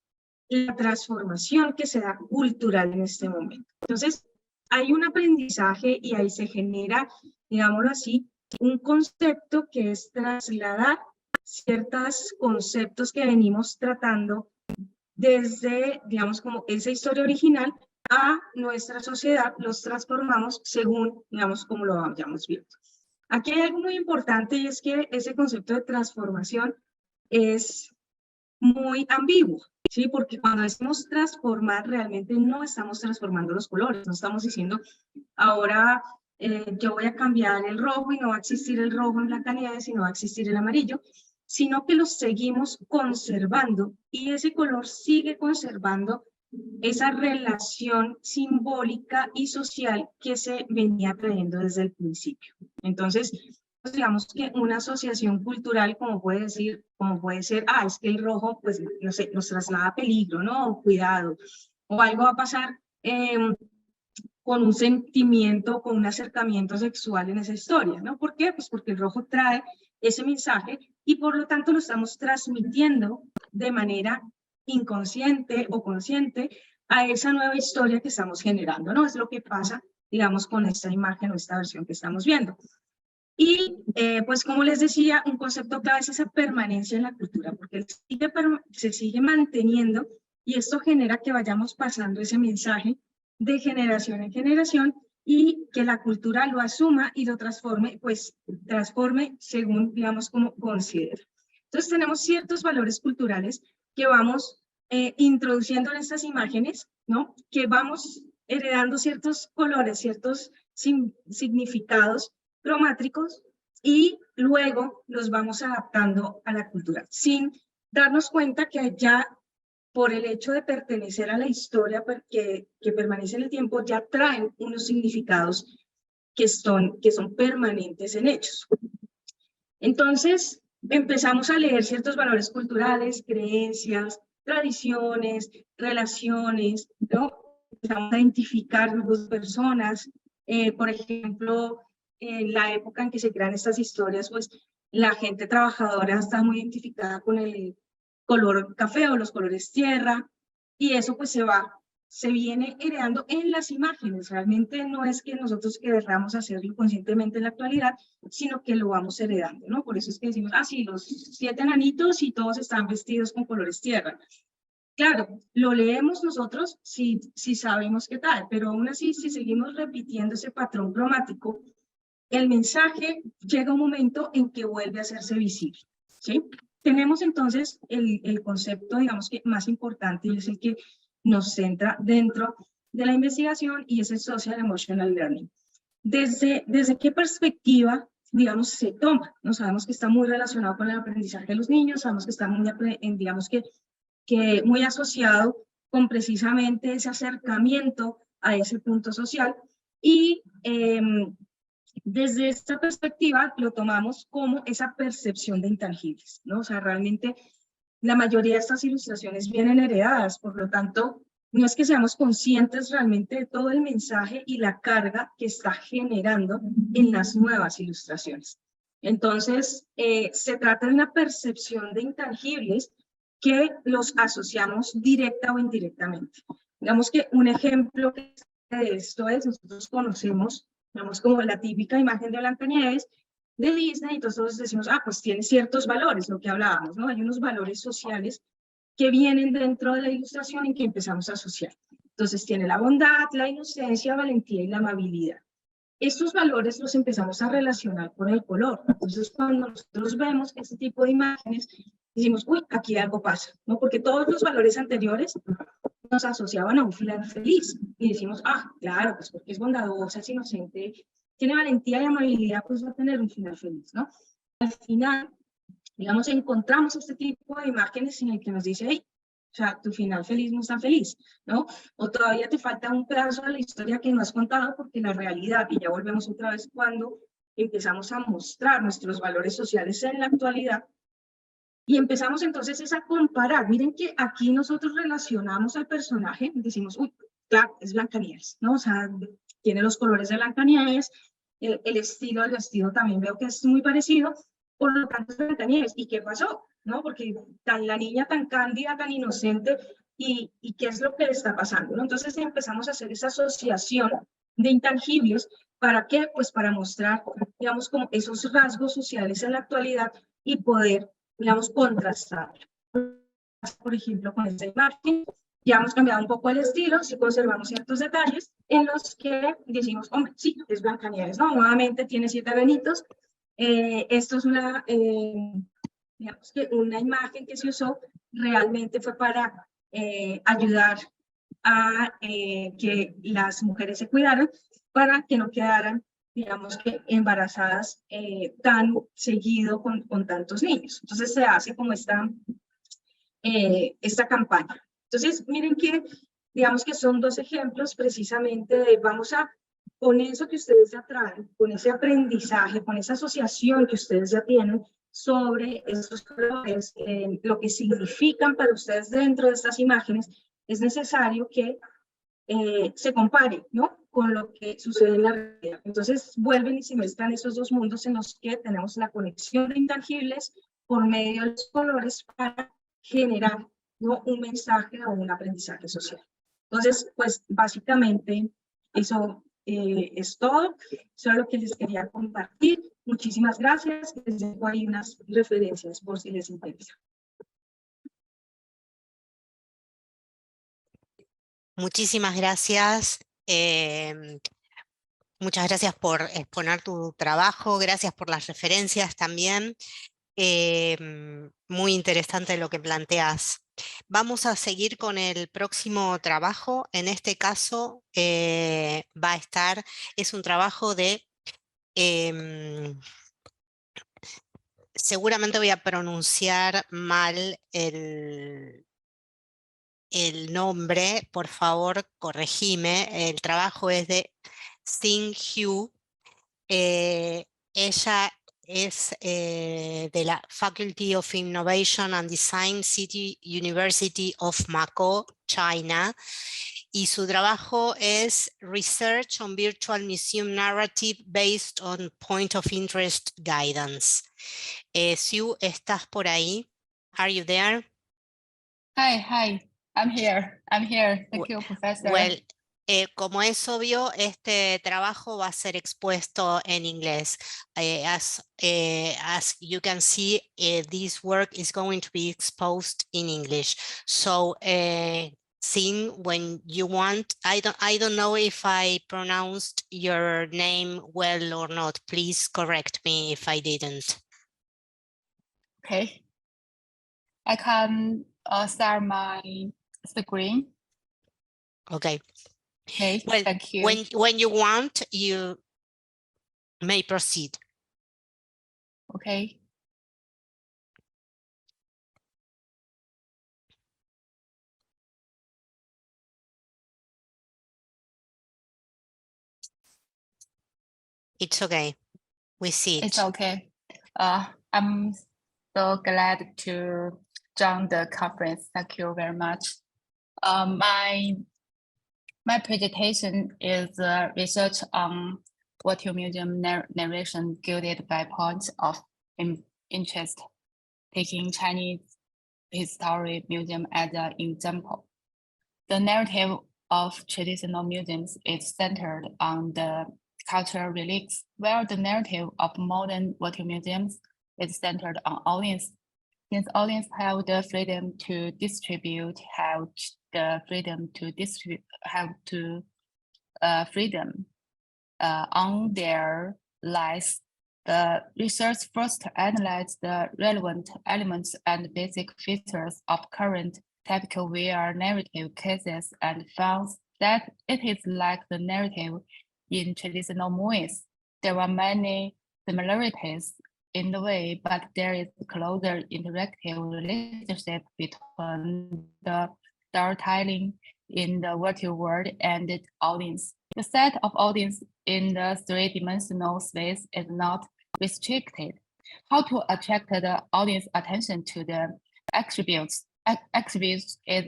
Speaker 4: la transformación que se da cultural en este momento. Entonces, hay un aprendizaje y ahí se genera, digámoslo así, un concepto que es trasladar ciertos conceptos que venimos tratando desde, digamos, como esa historia original a nuestra sociedad, los transformamos según, digamos, como lo vayamos viendo. Aquí hay algo muy importante y es que ese concepto de transformación es muy ambiguo, ¿sí? Porque cuando decimos transformar, realmente no estamos transformando los colores, no estamos diciendo, ahora yo voy a cambiar el rojo y no va a existir el rojo en Blancanieves, sino va a existir el amarillo, sino que los seguimos conservando y ese color sigue conservando esa relación simbólica y social que se venía trayendo desde el principio. Entonces, pues digamos que una asociación cultural, como puede ser, es que el rojo, pues, no sé, nos traslada a peligro, ¿no? Cuidado, o algo va a pasar con un sentimiento, con un acercamiento sexual en esa historia, ¿no? ¿Por qué? Pues porque el rojo trae ese mensaje y por lo tanto lo estamos transmitiendo de manera inconsciente o consciente a esa nueva historia que estamos generando, ¿no? Es lo que pasa, digamos, con esta imagen o esta versión que estamos viendo. Y pues como les decía, un concepto clave es esa permanencia en la cultura, porque se sigue manteniendo y esto genera que vayamos pasando ese mensaje de generación en generación y que la cultura lo asuma y lo transforme, pues transforme según, digamos, como considera. Entonces tenemos ciertos valores culturales que vamos introduciendo en estas imágenes, ¿no? Que vamos heredando ciertos colores, ciertos significados cromáticos y luego los vamos adaptando a la cultura, sin darnos cuenta que ya por el hecho de pertenecer a la historia que permanece en el tiempo, ya traen unos significados que son permanentes en hechos. Entonces, empezamos a leer ciertos valores culturales, creencias, tradiciones, relaciones, ¿no? Empezamos a identificar grupos de personas, por ejemplo, en la época en que se crean estas historias, pues la gente trabajadora está muy identificada con el color café o los colores tierra, y eso pues se viene heredando en las imágenes. Realmente no es que nosotros queramos hacerlo conscientemente en la actualidad, sino que lo vamos heredando, ¿no? Por eso es que decimos, ah, sí, los 7 enanitos y todos están vestidos con colores tierra. Claro, lo leemos nosotros si sabemos qué tal, pero aún así, si seguimos repitiendo ese patrón cromático, el mensaje llega un momento en que vuelve a hacerse visible, ¿sí? Tenemos entonces el concepto, digamos que más importante, y es el que nos centra dentro de la investigación, y es el Social Emotional Learning. ¿Desde qué perspectiva, digamos, se toma? ¿No? Sabemos que está muy relacionado con el aprendizaje de los niños, sabemos que está muy, digamos que muy asociado con precisamente ese acercamiento a ese punto social, y desde esta perspectiva lo tomamos como esa percepción de intangibles, ¿no? O sea, realmente la mayoría de estas ilustraciones vienen heredadas, por lo tanto, no es que seamos conscientes realmente de todo el mensaje y la carga que está generando en las nuevas ilustraciones. Entonces, se trata de una percepción de intangibles que los asociamos directa o indirectamente. Digamos que un ejemplo de esto es, nosotros conocemos, digamos, como la típica imagen de Blancanieves de Disney, y todos decimos, ah, pues tiene ciertos valores, lo que hablábamos, ¿no? Hay unos valores sociales que vienen dentro de la ilustración en que empezamos a asociar. Entonces tiene la bondad, la inocencia, valentía y la amabilidad. Estos valores los empezamos a relacionar con el color. Entonces cuando nosotros vemos este tipo de imágenes, decimos, uy, aquí algo pasa, ¿no? Porque todos los valores anteriores nos asociaban a un final feliz. Y decimos, ah, claro, pues porque es bondadosa, es inocente, tiene valentía y amabilidad, pues va a tener un final feliz, ¿no? Al final, digamos, encontramos este tipo de imágenes en el que nos dice, hey, o sea, tu final feliz no es tan feliz, ¿no? O todavía te falta un pedazo de la historia que no has contado, porque la realidad, y ya volvemos otra vez cuando empezamos a mostrar nuestros valores sociales en la actualidad, y empezamos entonces es a comparar. Miren que aquí nosotros relacionamos al personaje, decimos, uy, claro, es Blancanieves, ¿no? O sea, tiene los colores de Blancanieves, el estilo del vestido también veo que es muy parecido, por lo tanto es Blancanieves. ¿Y qué pasó? ¿No? Porque la niña tan cándida, tan inocente, y qué es lo que le está pasando, ¿no? Entonces empezamos a hacer esa asociación de intangibles. ¿Para qué? Pues para mostrar, digamos, como esos rasgos sociales en la actualidad y poder, digamos, contrastar. Por ejemplo, con esta imagen, ya hemos cambiado un poco el estilo, si conservamos ciertos detalles en los que decimos, hombre, sí, es Blancanieves, ¿no? Nuevamente tiene 7 granitos. Esto es digamos que una imagen que se usó realmente fue para ayudar a que las mujeres se cuidaran, para que no quedaran, digamos que embarazadas tan seguido con tantos niños. Entonces se hace como esta campaña. Entonces miren que digamos que son dos ejemplos precisamente de vamos a, con eso que ustedes ya traen, con ese aprendizaje, con esa asociación que ustedes ya tienen sobre estos colores, lo que significan para ustedes dentro de estas imágenes, es necesario que se compare, ¿no?, con lo que sucede en la realidad. Entonces vuelven y se muestran esos dos mundos en los que tenemos la conexión de intangibles por medio de los colores para generar, ¿no?, un mensaje o un aprendizaje social. Entonces, pues básicamente eso es todo. Eso es lo que les quería compartir. Muchísimas gracias. Les dejo ahí unas referencias por si les interesa.
Speaker 1: Muchísimas gracias. Muchas gracias por exponer tu trabajo, gracias por las referencias también. Muy interesante lo que planteas. Vamos a seguir con el próximo trabajo. En este caso va a estar, es un trabajo de, seguramente voy a pronunciar mal el nombre, por favor corregime. El trabajo es de Xin Hu. Ella es de la Faculty of Innovation and Design, City University of Macau, China, y su trabajo es Research on Virtual Museum Narrative Based on Point of Interest Guidance. Sue, ¿estás por ahí? Are you there?
Speaker 5: Hi, I'm here. Thank you, Professor.
Speaker 1: Well, como es obvio, este trabajo va a ser expuesto en inglés. As you can see, this work is going to be exposed in English. So, Xin, when you want, I don't know if I pronounced your name well or not. Please correct me if I didn't.
Speaker 5: Okay. I can start my screen.
Speaker 1: Okay.
Speaker 5: Okay,
Speaker 1: Well,
Speaker 5: thank you.
Speaker 1: when you want, you may proceed.
Speaker 5: Okay.
Speaker 1: It's okay. We see it.
Speaker 5: It's okay. I'm so glad to join the conference. Thank you very much. My presentation is research on virtual museum narration guided by points of interest, taking Chinese history museum as an example. The narrative of traditional museums is centered on the cultural relics, while the narrative of modern virtual museums is centered on audience. Since audience have the freedom to distribute, on their lives, the research first analyzed the relevant elements and basic features of current typical VR narrative cases and found that it is like the narrative in traditional movies. There are many similarities in the way, but there is a closer interactive relationship between the storytelling in the virtual world and the audience. The set of audience in the three-dimensional space is not restricted. How to attract the audience attention to the attributes is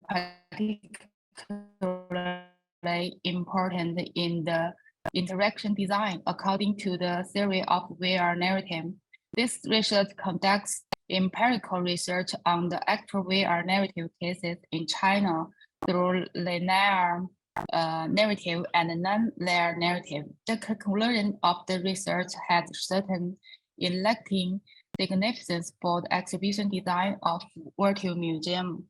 Speaker 5: particularly important in the interaction design according to the theory of VR narrative. This research conducts empirical research on the actual VR narrative cases in China through linear narrative and non-linear narrative. The conclusion of the research has certain electing significance for the exhibition design of virtual museum.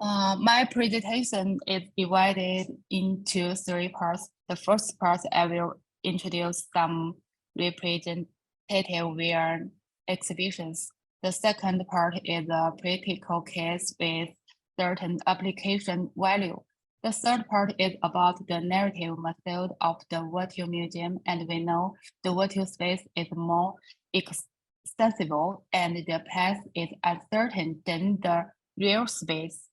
Speaker 5: My presentation is divided into 3 parts. The first part, I will introduce some representative VR exhibitions. The second part is a practical case with certain application value. The third part is about the narrative method of the virtual museum, and we know the virtual space is more accessible and the path is uncertain than the real space.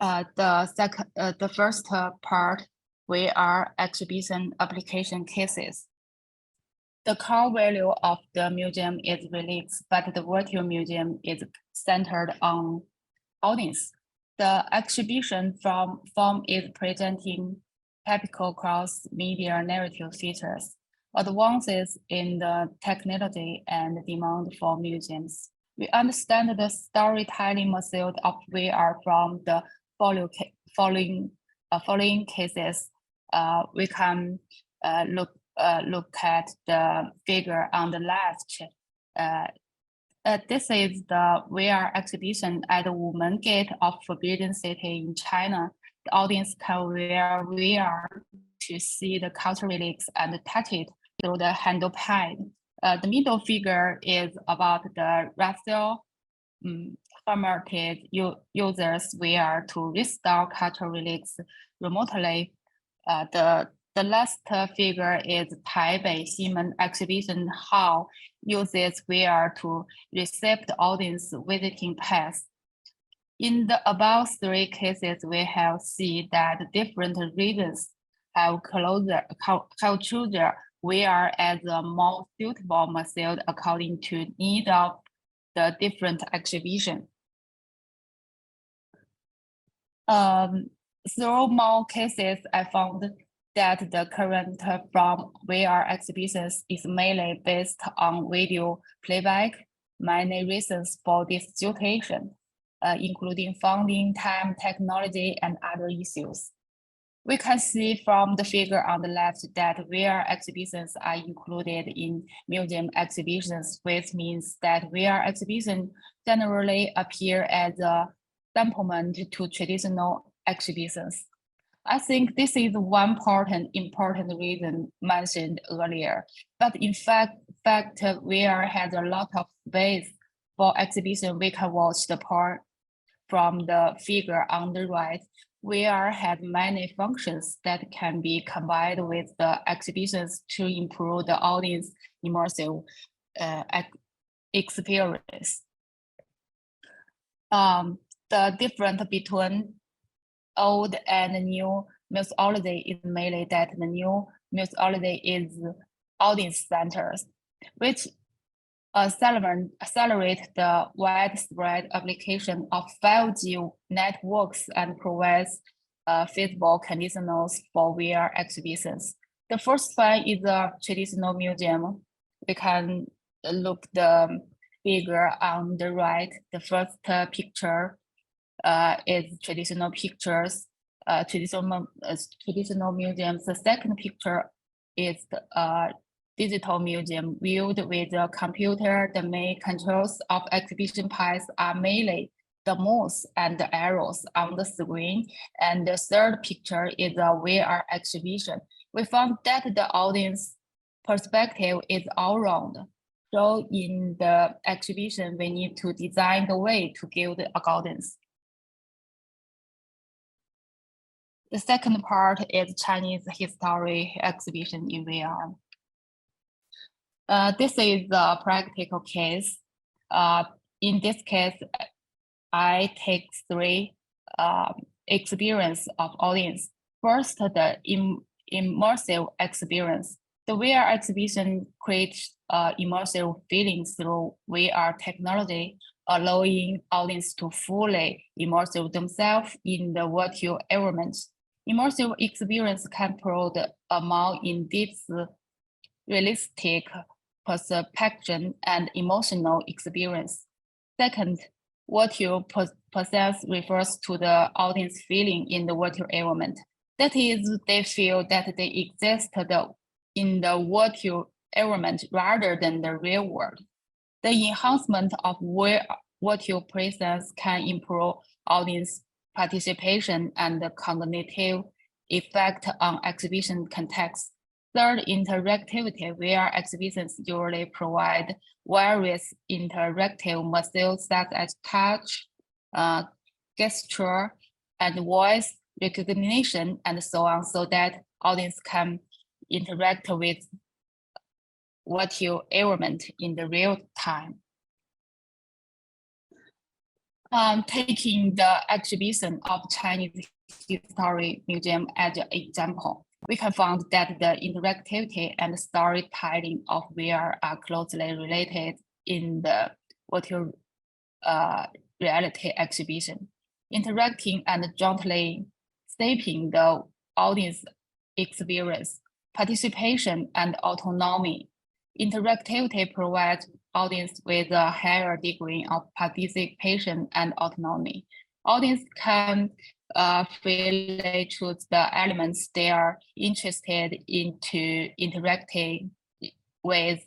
Speaker 5: The first part, VR exhibition application cases. The core value of the museum is relics, but the virtual museum is centered on audience. The exhibition form is presenting typical cross-media narrative features, advances in the technology and demand for museums. We understand the storytelling method of VR from the following cases. We can look at the figure on the left. This is the VR exhibition at the Wumeng Gate of Forbidden City in China. The audience can wear VR to see the cultural relics and touch it through the handle pad. The middle figure is about the racial formatted users VR to restore cultural relics remotely. The last figure is Taipei Ximen Exhibition Hall uses VR to receive the audience visiting pass. In the above three cases, we have seen that different regions have chosen VR as a more suitable method according to need of the different exhibition. Through more cases, I found that the current from VR exhibitions is mainly based on video playback. Many reasons for this situation, including funding, time, technology, and other issues. We can see from the figure on the left that VR exhibitions are included in museum exhibitions, which means that VR exhibitions generally appear as a supplement to traditional exhibitions. I think this is one important reason mentioned earlier, but in fact, VR has a lot of space for exhibition. We can watch the part from the figure on the right. VR has many functions that can be combined with the exhibitions to improve the audience immersive experience. The difference between old and new methodology is mainly that the new methodology is audience-centered, which accelerate the widespread application of 5G networks and provides feasible conditions for VR exhibitions. The first one is a traditional museum. We can look the figure on the right. The first picture is traditional pictures, traditional museums. The second picture is the digital museum viewed with a computer. The main controls of exhibition paths are mainly the mouse and the arrows on the screen. And the third picture is a VR exhibition. We found that the audience perspective is all round. So in the exhibition, we need to design the way to give the audience. The second part is Chinese history exhibition in VR. This is a practical case. In this case, I take three experience of audience. First, the immersive experience. The VR exhibition creates immersive feelings through VR technology, allowing audience to fully immerse themselves in the virtual environment. Immersive experience can provide a more in-depth, realistic perception and emotional experience. Second, virtual process refers to the audience feeling in the virtual environment. That is, they feel that they exist in the virtual environment rather than the real world. The enhancement of virtual presence can improve audience participation and the cognitive effect on exhibition context. Third, interactivity. VR exhibitions usually provide various interactive methods such as touch, gesture, and voice recognition, and so on, so that audience can interact with virtual environment in the real time. Taking the exhibition of Chinese History Museum as an example, we can find that the interactivity and storytelling of VR are closely related in the virtual reality exhibition. Interacting and jointly shaping the audience experience, participation, and autonomy. Interactivity provides audience with a higher degree of participation and autonomy. Audience can freely choose the elements they are interested into interacting with,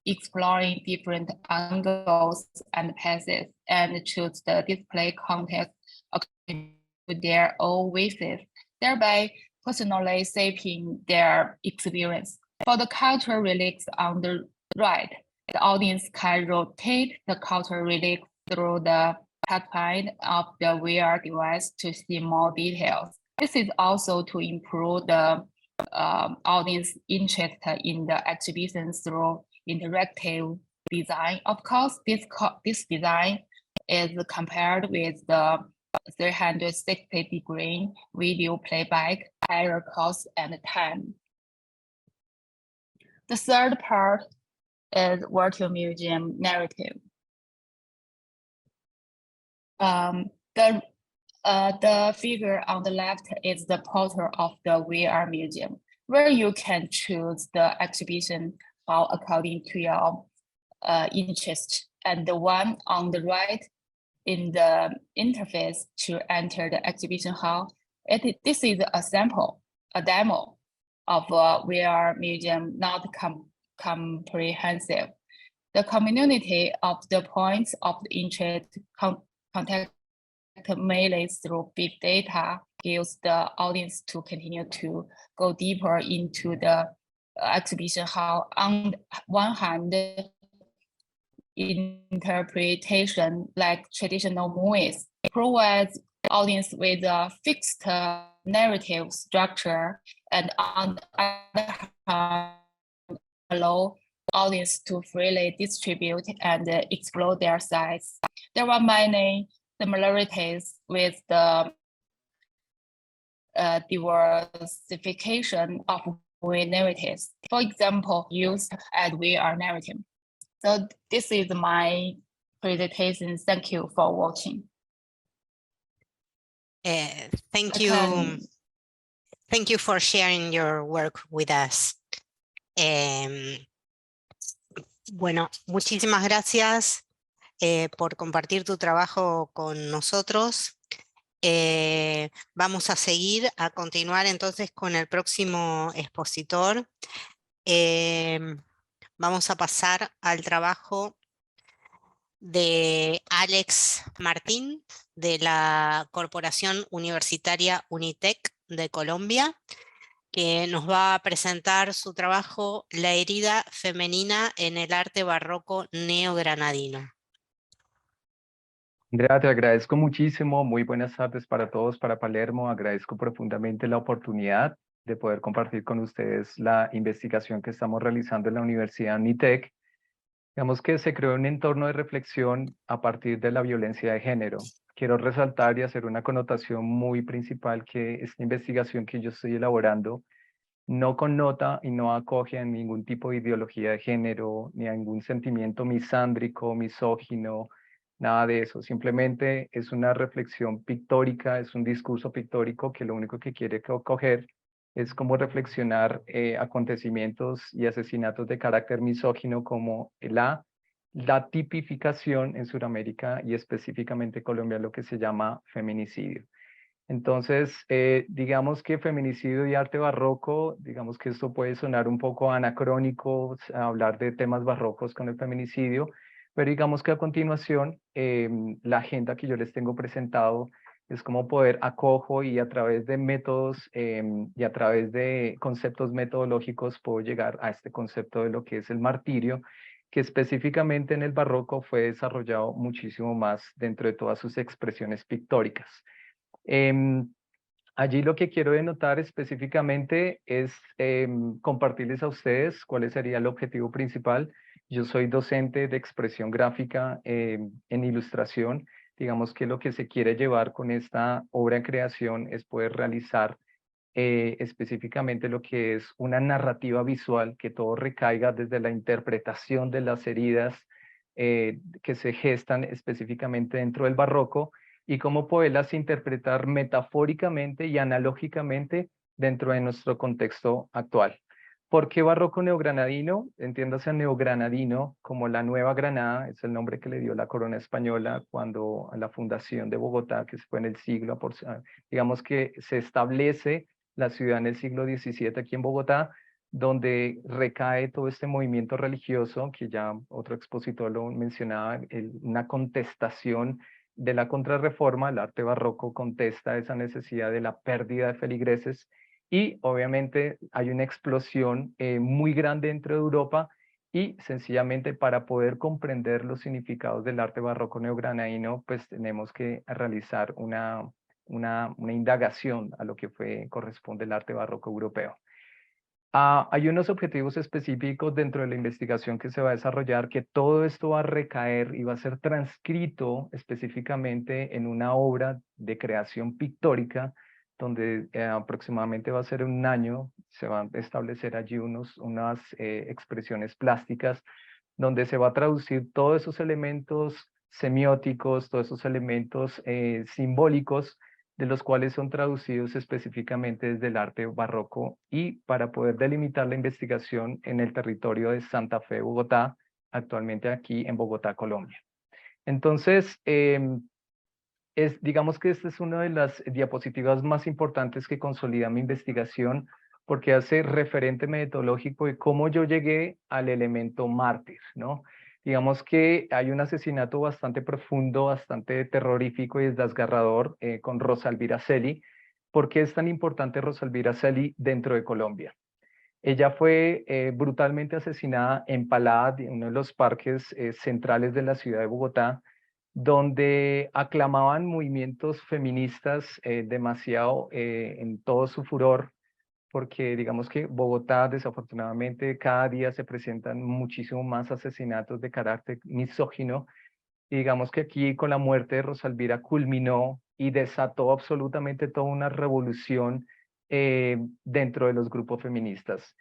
Speaker 5: exploring different angles and paths, and choose the display context according to their own wishes, thereby personally shaping their experience. For the cultural relics on the right, the audience can rotate the cultural relic through the touchpad of the VR device to see more details. This is also to improve the audience interest in the exhibition through interactive design. Of course, this design is compared with the 360-degree video playback, higher cost and time. The third part is virtual museum narrative. The figure on the left is the portal of the VR museum, where you can choose the exhibition hall according to your interest, and the one on the right in the interface to enter the exhibition hall. This is a sample, a demo of a VR museum, not comprehensive. The community of the points of interest contact mainly through big data gives the audience to continue to go deeper into the exhibition hall. On one hand, interpretation like traditional movies provides audience with a fixed narrative structure, and on the other hand, allow audience to freely distribute and explore their sides. There are many similarities with the diversification of VR narratives. For example, used as VR narrative. So this is my presentation. Thank you for watching.
Speaker 1: Thank you. Thank you for sharing your work with us. Bueno, muchísimas gracias por compartir tu trabajo con nosotros. Vamos a continuar entonces con el próximo expositor. Vamos a pasar al trabajo de Alex Martín, de la Corporación Universitaria Unitec de Colombia, que nos va a presentar su trabajo La herida femenina en el arte barroco neogranadino.
Speaker 6: Andrea, te agradezco muchísimo. Muy buenas tardes para todos, para Palermo. Agradezco profundamente la oportunidad de poder compartir con ustedes la investigación que estamos realizando en la Universidad Unitec. Digamos que se creó un entorno de reflexión a partir de la violencia de género. Quiero resaltar y hacer una connotación muy principal que esta investigación que yo estoy elaborando no connota y no acoge a ningún tipo de ideología de género, ni a ningún sentimiento misándrico, misógino, nada de eso. Simplemente es una reflexión pictórica, es un discurso pictórico que lo único que quiere coger es como reflexionar acontecimientos y asesinatos de carácter misógino como la tipificación en Sudamérica y específicamente Colombia, lo que se llama feminicidio. Entonces, digamos que feminicidio y arte barroco, digamos que esto puede sonar un poco anacrónico, hablar de temas barrocos con el feminicidio, pero digamos que a continuación la agenda que yo les tengo presentado es como poder acojo y a través de métodos y a través de conceptos metodológicos puedo llegar a este concepto de lo que es el martirio, que específicamente en el barroco fue desarrollado muchísimo más dentro de todas sus expresiones pictóricas. Allí lo que quiero denotar específicamente es compartirles a ustedes cuál sería el objetivo principal. Yo soy docente de expresión gráfica en ilustración. Digamos que lo que se quiere llevar con esta obra en creación es poder realizar específicamente lo que es una narrativa visual, que todo recaiga desde la interpretación de las heridas que se gestan específicamente dentro del barroco y cómo poderlas interpretar metafóricamente y analógicamente dentro de nuestro contexto actual. ¿Por qué barroco neogranadino? Entiéndase neogranadino como la Nueva Granada, es el nombre que le dio la corona española cuando a la fundación de Bogotá, que fue en el siglo, digamos que se establece la ciudad en el siglo XVII aquí en Bogotá, donde recae todo este movimiento religioso, que ya otro expositor lo mencionaba, una contestación de la contrarreforma. El arte barroco contesta esa necesidad de la pérdida de feligreses y obviamente hay una explosión muy grande dentro de Europa y sencillamente para poder comprender los significados del arte barroco neogranadino, pues tenemos que realizar una indagación a lo que corresponde el arte barroco europeo. Hay unos objetivos específicos dentro de la investigación que se va a desarrollar, que todo esto va a recaer y va a ser transcrito específicamente en una obra de creación pictórica, donde aproximadamente va a ser un año, se van a establecer allí unas expresiones plásticas, donde se va a traducir todos esos elementos semióticos, todos esos elementos simbólicos, de los cuales son traducidos específicamente desde el arte barroco y para poder delimitar la investigación en el territorio de Santa Fe, Bogotá, actualmente aquí en Bogotá, Colombia. Entonces, digamos que esta es una de las diapositivas más importantes que consolida mi investigación porque hace referente metodológico de cómo yo llegué al elemento mártir, ¿no? Digamos que hay un asesinato bastante profundo, bastante terrorífico y desgarrador con Rosa Elvira Celi. ¿Por qué es tan importante Rosa Elvira Celi dentro de Colombia? Ella fue brutalmente asesinada, empalada en uno de los parques centrales de la ciudad de Bogotá, donde aclamaban movimientos feministas demasiado en todo su furor, porque digamos que Bogotá desafortunadamente cada día se presentan muchísimo más asesinatos de carácter misógino, y digamos que aquí con la muerte de Rosa Elvira culminó y desató absolutamente toda una revolución dentro de los grupos feministas.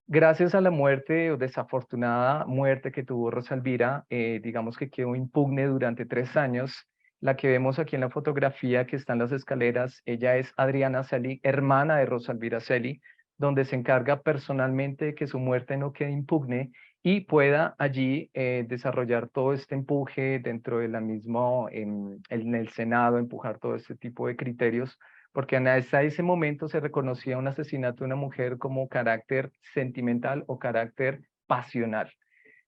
Speaker 6: Gracias a la muerte o desafortunada muerte que tuvo Rosa Elvira, digamos que quedó impugne durante 3 años. La que vemos aquí en la fotografía que está en las escaleras, ella es Adriana Celi, hermana de Rosa Elvira Celi, donde se encarga personalmente de que su muerte no quede impugne y pueda allí desarrollar todo este empuje dentro de la misma, en el Senado, empujar todo este tipo de criterios, porque hasta ese momento se reconocía un asesinato de una mujer como carácter sentimental o carácter pasional.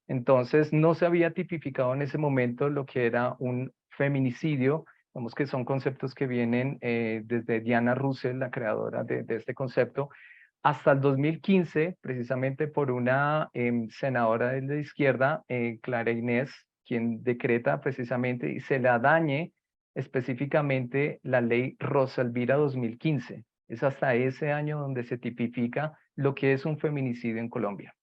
Speaker 6: Entonces no se había tipificado en ese momento lo que era un feminicidio. Vemos que son conceptos que vienen desde Diana Russell, la creadora de este concepto, hasta el 2015, precisamente por una senadora de la izquierda, Clara Inés, quien decreta precisamente y se le dañe específicamente la ley Rosa Elvira 2015. Es hasta ese año donde se tipifica lo que es un feminicidio en Colombia.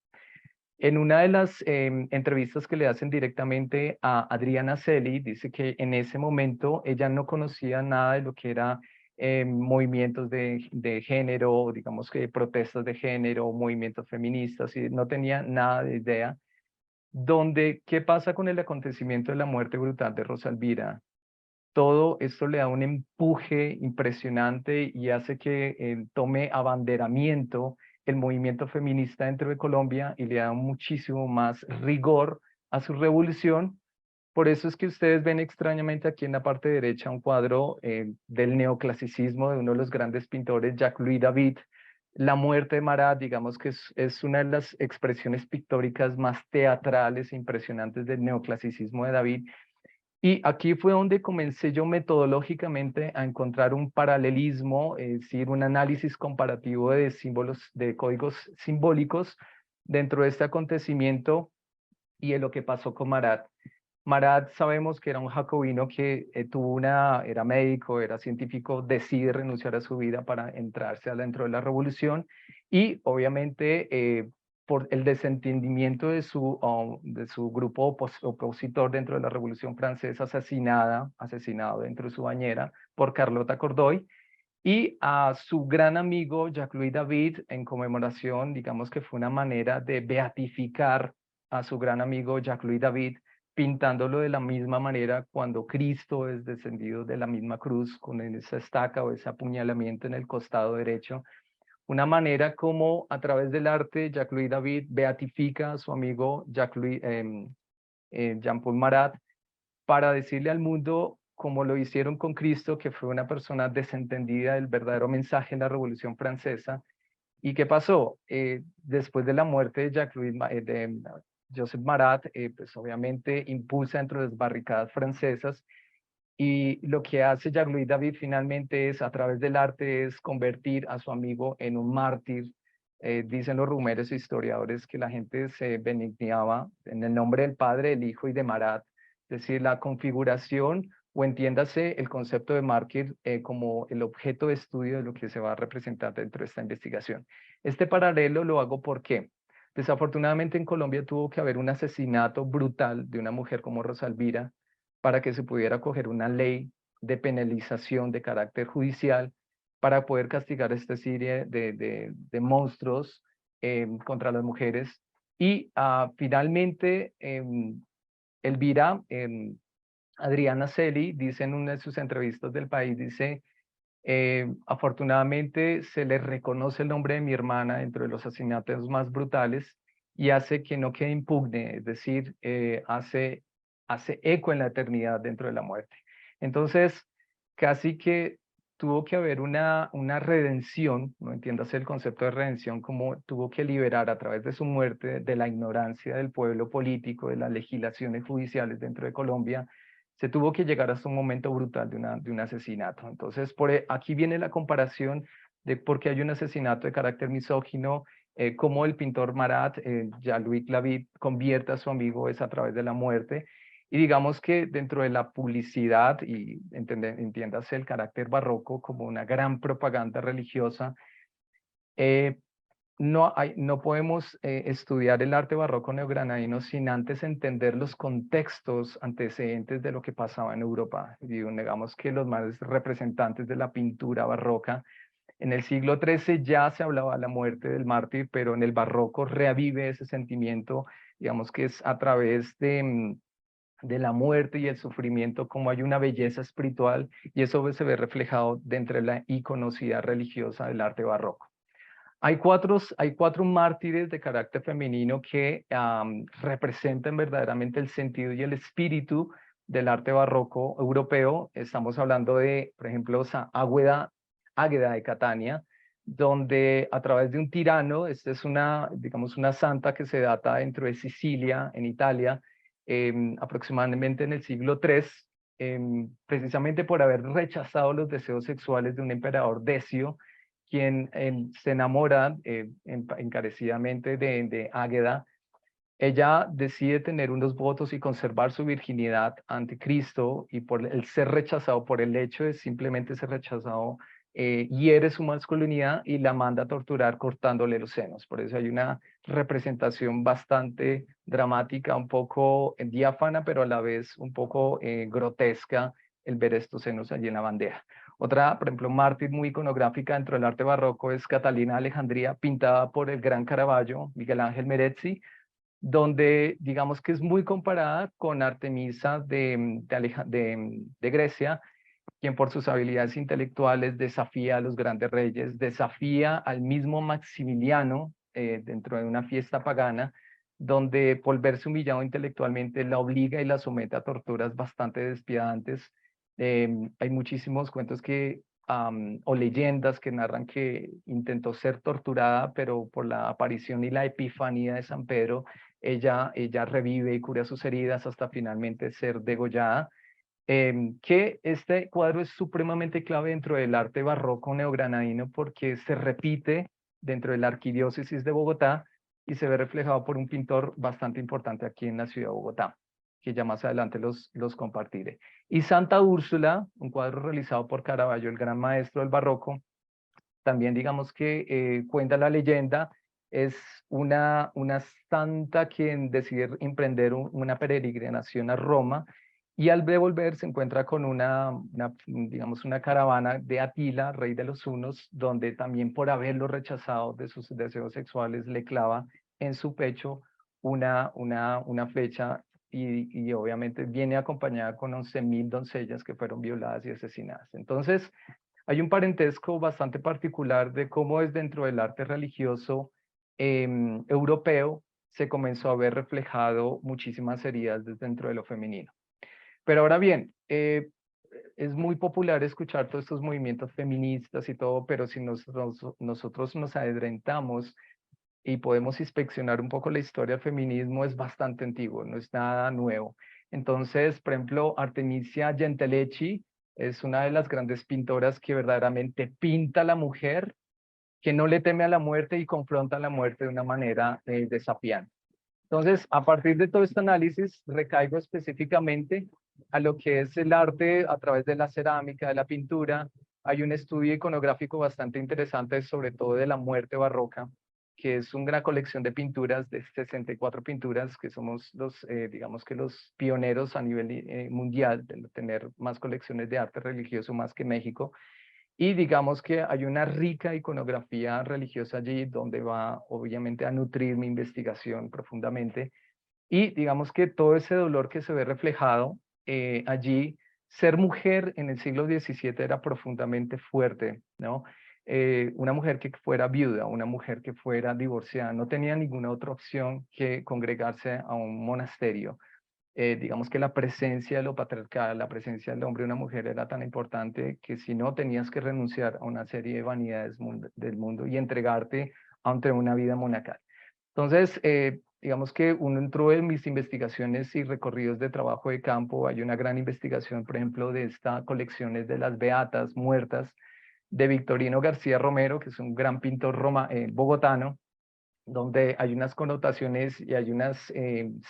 Speaker 6: En una de las entrevistas que le hacen directamente a Adriana Celi, dice que en ese momento ella no conocía nada de lo que era movimientos de género, digamos que protestas de género, movimientos feministas, y no tenía nada de idea. ¿Qué pasa con el acontecimiento de la muerte brutal de Rosa Elvira? Todo esto le da un empuje impresionante y hace que tome abanderamiento el movimiento feminista dentro de Colombia y le da muchísimo más rigor a su revolución. Por eso es que ustedes ven extrañamente aquí en la parte derecha un cuadro del neoclasicismo de uno de los grandes pintores, Jacques-Louis David. La muerte de Marat, digamos que es una de las expresiones pictóricas más teatrales e impresionantes del neoclasicismo de David. Y aquí fue donde comencé yo metodológicamente a encontrar un paralelismo, es decir, un análisis comparativo de símbolos, de códigos simbólicos dentro de este acontecimiento y de lo que pasó con Marat. Marat sabemos que era un jacobino que era médico, era científico, decide renunciar a su vida para entrarse adentro de la revolución y obviamente por el desentendimiento de su grupo opositor dentro de la Revolución Francesa, asesinado dentro de su bañera por Carlota Corday, y a su gran amigo Jacques-Louis David, en conmemoración, digamos que fue una manera de beatificar a su gran amigo Jacques-Louis David, pintándolo de la misma manera cuando Cristo es descendido de la misma cruz, con esa estaca o ese apuñalamiento en el costado derecho. Una manera como a través del arte Jacques-Louis David beatifica a su amigo Jean-Paul Marat, para decirle al mundo, como lo hicieron con Cristo, que fue una persona desentendida del verdadero mensaje en la Revolución Francesa. ¿Y qué pasó? Después de la muerte de Joseph Marat, pues obviamente impulsa dentro de las barricadas francesas, y lo que hace Jacques-Louis David finalmente es, a través del arte, es convertir a su amigo en un mártir. Dicen los rumores e historiadores que la gente se benignaba en el nombre del Padre, del Hijo y de Marat. Es decir, la configuración, o entiéndase el concepto de mártir como el objeto de estudio de lo que se va a representar dentro de esta investigación. Este paralelo lo hago porque desafortunadamente en Colombia tuvo que haber un asesinato brutal de una mujer como Rosa Elvira para que se pudiera coger una ley de penalización de carácter judicial para poder castigar esta serie de monstruos contra las mujeres. Y finalmente, Elvira, Adriana Celi, dice en una de sus entrevistas del País, dice, afortunadamente se le reconoce el nombre de mi hermana entre los asesinatos más brutales y hace que no quede impugne, es decir, hace eco en la eternidad dentro de la muerte. Entonces, casi que tuvo que haber una redención, no entiéndase el concepto de redención, como tuvo que liberar a través de su muerte de la ignorancia del pueblo político, de las legislaciones judiciales dentro de Colombia. Se tuvo que llegar hasta un momento brutal de un asesinato. Entonces, aquí viene la comparación de por qué hay un asesinato de carácter misógino, cómo el pintor Marat, Jean-Louis David, convierte a su amigo es a través de la muerte. Y digamos que dentro de la publicidad, y entiéndase el carácter barroco como una gran propaganda religiosa, no podemos estudiar el arte barroco neogranadino sin antes entender los contextos antecedentes de lo que pasaba en Europa. Y digamos que los más representantes de la pintura barroca, en el siglo XIII ya se hablaba de la muerte del mártir, pero en el barroco revive ese sentimiento, digamos que es a través de la muerte y el sufrimiento, como hay una belleza espiritual, y eso se ve reflejado dentro de la iconocidad religiosa del arte barroco. Hay cuatro mártires de carácter femenino que representan verdaderamente el sentido y el espíritu del arte barroco europeo. Estamos hablando de, por ejemplo, Águeda de Catania, donde a través de un tirano, esta es digamos, una santa que se data dentro de Sicilia, en Italia, aproximadamente en el siglo III, precisamente por haber rechazado los deseos sexuales de un emperador Decio, quien se enamora encarecidamente de Águeda. Ella decide tener unos votos y conservar su virginidad ante Cristo, y por el ser rechazado, por el hecho de simplemente ser rechazado, hiere su masculinidad y la manda a torturar cortándole los senos. Por eso hay una representación bastante dramática, un poco diáfana, pero a la vez un poco grotesca, el ver estos senos allí en la bandeja. Otra, por ejemplo, mártir muy iconográfica dentro del arte barroco es Catalina Alejandría, pintada por el gran Caravaggio, Miguel Ángel Merezzi, donde digamos que es muy comparada con Artemisa de Grecia, quien por sus habilidades intelectuales desafía a los grandes reyes, desafía al mismo Maximiliano dentro de una fiesta pagana, donde por verse humillado intelectualmente la obliga y la somete a torturas bastante despiadantes. Hay muchísimos cuentos o leyendas que narran que intentó ser torturada, pero por la aparición y la epifanía de San Pedro, ella revive y cura sus heridas hasta finalmente ser degollada. Que este cuadro es supremamente clave dentro del arte barroco neogranadino porque se repite dentro de la arquidiócesis de Bogotá y se ve reflejado por un pintor bastante importante aquí en la ciudad de Bogotá, que ya más adelante los compartiré. Y Santa Úrsula, un cuadro realizado por Caravaggio, el gran maestro del barroco, también digamos que cuenta la leyenda es una santa quien decide emprender una peregrinación a Roma, y al devolver se encuentra con digamos, una caravana de Atila, rey de los hunos, donde también por haberlo rechazado de sus deseos sexuales le clava en su pecho una flecha, y obviamente viene acompañada con 11.000 doncellas que fueron violadas y asesinadas. Entonces, hay un parentesco bastante particular de cómo es dentro del arte religioso europeo se comenzó a ver reflejado muchísimas heridas dentro de lo femenino. Pero ahora bien, es muy popular escuchar todos estos movimientos feministas y todo, pero si nosotros nos adentramos y podemos inspeccionar un poco la historia del feminismo, es bastante antiguo, no es nada nuevo. Entonces, por ejemplo, Artemisia Gentileschi es una de las grandes pintoras que verdaderamente pinta a la mujer, que no le teme a la muerte y confronta a la muerte de una manera desafiante. Entonces, a partir de todo este análisis, recaigo específicamente a lo que es el arte a través de la cerámica, de la pintura. Hay un estudio iconográfico bastante interesante, sobre todo de la muerte barroca, que es una colección de pinturas, de 64 pinturas, que somos digamos que los pioneros a nivel mundial de tener más colecciones de arte religioso más que México. Y digamos que hay una rica iconografía religiosa allí donde va obviamente a nutrir mi investigación profundamente. Y digamos que todo ese dolor que se ve reflejado allí, ser mujer en el siglo XVII era profundamente fuerte, ¿no? Una mujer que fuera viuda, una mujer que fuera divorciada, no tenía ninguna otra opción que congregarse a un monasterio. Digamos que la presencia de lo patriarcal, la presencia del hombre y una mujer era tan importante que si no tenías que renunciar a una serie de vanidades del mundo y entregarte ante una vida monacal. Entonces, digamos que uno entró en mis investigaciones y recorridos de trabajo de campo. Hay una gran investigación, por ejemplo, de estas colecciones de las Beatas muertas de Victorino García Romero, que es un gran pintor bogotano, donde hay unas connotaciones y hay unas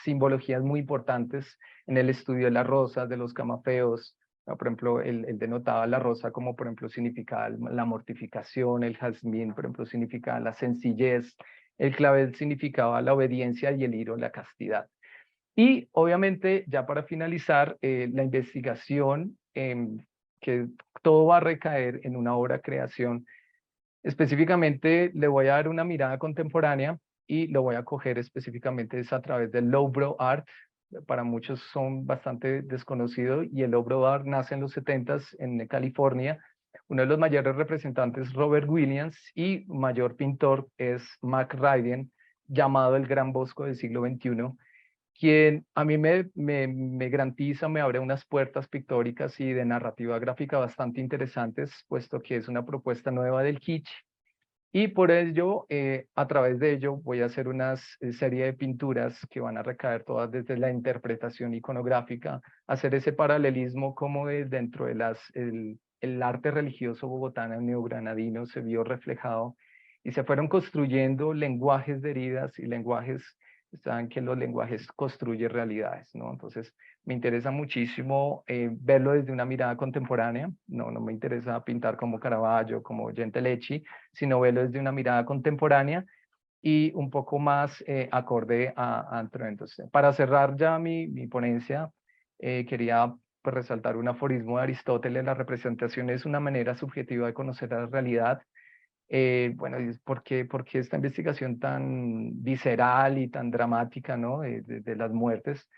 Speaker 6: simbologías muy importantes en el estudio de las rosas, de los camafeos. Por ejemplo, él denotaba la rosa como, por ejemplo, significaba la mortificación, el jazmín, por ejemplo, significaba la sencillez, el clavel significaba la obediencia y el lirio la castidad. Y obviamente, ya para finalizar, la investigación, que todo va a recaer en una obra de creación. Específicamente le voy a dar una mirada contemporánea y lo voy a coger específicamente es a través del lowbrow art. Para muchos son bastante desconocidos y el lowbrow art nace en los 70s en California. Uno de los mayores representantes es Robert Williams y mayor pintor es Mac Ryan, llamado el Gran Bosco del siglo XXI, quien a mí me garantiza, me abre unas puertas pictóricas y de narrativa gráfica bastante interesantes, puesto que es una propuesta nueva del kitsch. Y por ello, a través de ello, voy a hacer una serie de pinturas que van a recaer todas desde la interpretación iconográfica, hacer ese paralelismo como dentro de el arte religioso bogotano neogranadino se vio reflejado y se fueron construyendo lenguajes de heridas y lenguajes. Saben que los lenguajes construyen realidades, ¿no? Entonces, me interesa muchísimo verlo desde una mirada contemporánea. No me interesa pintar como Caravaggio, como Gentileschi, sino verlo desde una mirada contemporánea y un poco más acorde a Antro. Entonces, para cerrar ya mi ponencia, quería pues, resaltar un aforismo de Aristóteles: la representación es una manera subjetiva de conocer la realidad. Bueno, ¿por qué esta investigación tan visceral y tan dramática, ¿no? de las muertes?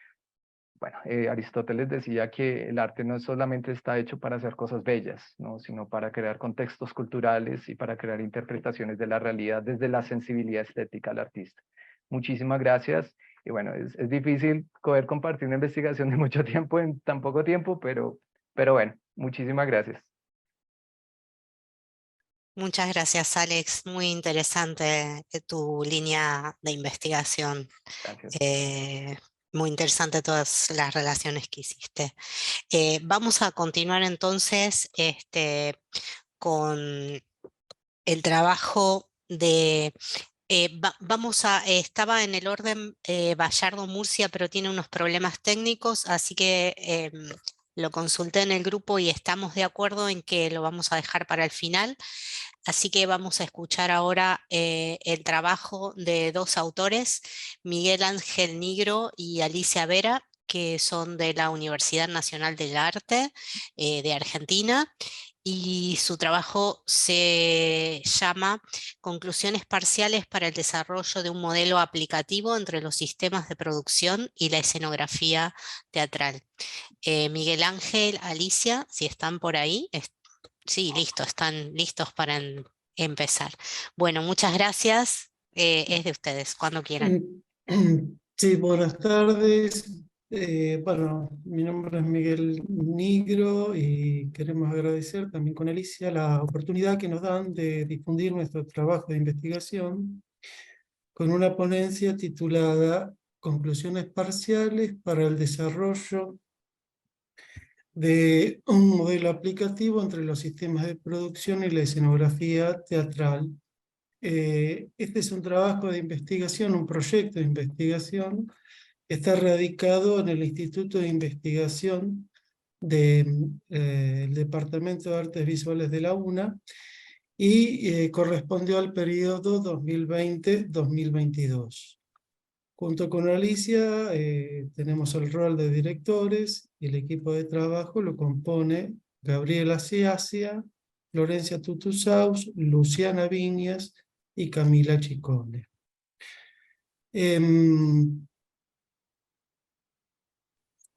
Speaker 6: Bueno, Aristóteles decía que el arte no solamente está hecho para hacer cosas bellas, ¿no? Sino para crear contextos culturales y para crear interpretaciones de la realidad desde la sensibilidad estética del artista. Muchísimas gracias. Y bueno, es difícil poder compartir una investigación de mucho tiempo en tan poco tiempo, pero bueno, muchísimas gracias.
Speaker 1: Muchas gracias, Alex. Muy interesante tu línea de investigación.
Speaker 6: Gracias.
Speaker 1: Muy interesante todas las relaciones que hiciste. Vamos a continuar entonces con el trabajo de... estaba en el orden Bayardo Murcia, pero tiene unos problemas técnicos, así que lo consulté en el grupo y estamos de acuerdo en que lo vamos a dejar para el final. Así que vamos a escuchar ahora el trabajo de dos autores, Miguel Ángel Nigro y Alicia Vera, que son de la Universidad Nacional del Arte de Argentina, y su trabajo se llama Conclusiones parciales para el desarrollo de un modelo aplicativo entre los sistemas de producción y la escenografía teatral. Miguel Ángel, Alicia, si están por ahí. Sí, listo, están listos para empezar. Bueno, muchas gracias. Es de ustedes, cuando quieran.
Speaker 7: Sí, buenas tardes. Bueno, mi nombre es Miguel Nigro y queremos agradecer también con Alicia la oportunidad que nos dan de difundir nuestro trabajo de investigación con una ponencia titulada Conclusiones parciales para el desarrollo de un modelo aplicativo entre los sistemas de producción y la escenografía teatral. Este es un trabajo de investigación, un proyecto de investigación que está radicado en el Instituto de Investigación del Departamento de Artes Visuales de la UNA y correspondió al periodo 2020-2022. Junto con Alicia tenemos el rol de directores y el equipo de trabajo lo compone Gabriela Ciacia, Florencia Tutusaus, Luciana Viñas y Camila Chicone.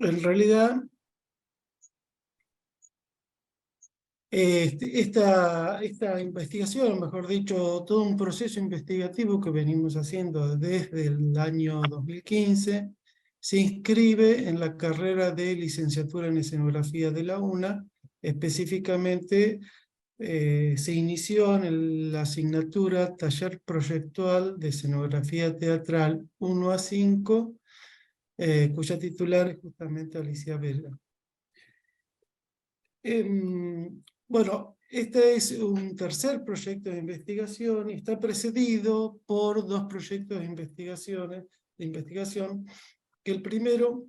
Speaker 7: En realidad, esta investigación, mejor dicho, todo un proceso investigativo que venimos haciendo desde el año 2015, se inscribe en la carrera de licenciatura en escenografía de la UNA. Específicamente se inició en la asignatura Taller Proyectual de Escenografía Teatral 1 a 5, cuya titular es justamente Alicia Vera. Bueno, este es un tercer proyecto de investigación y está precedido por dos proyectos de investigación, que el primero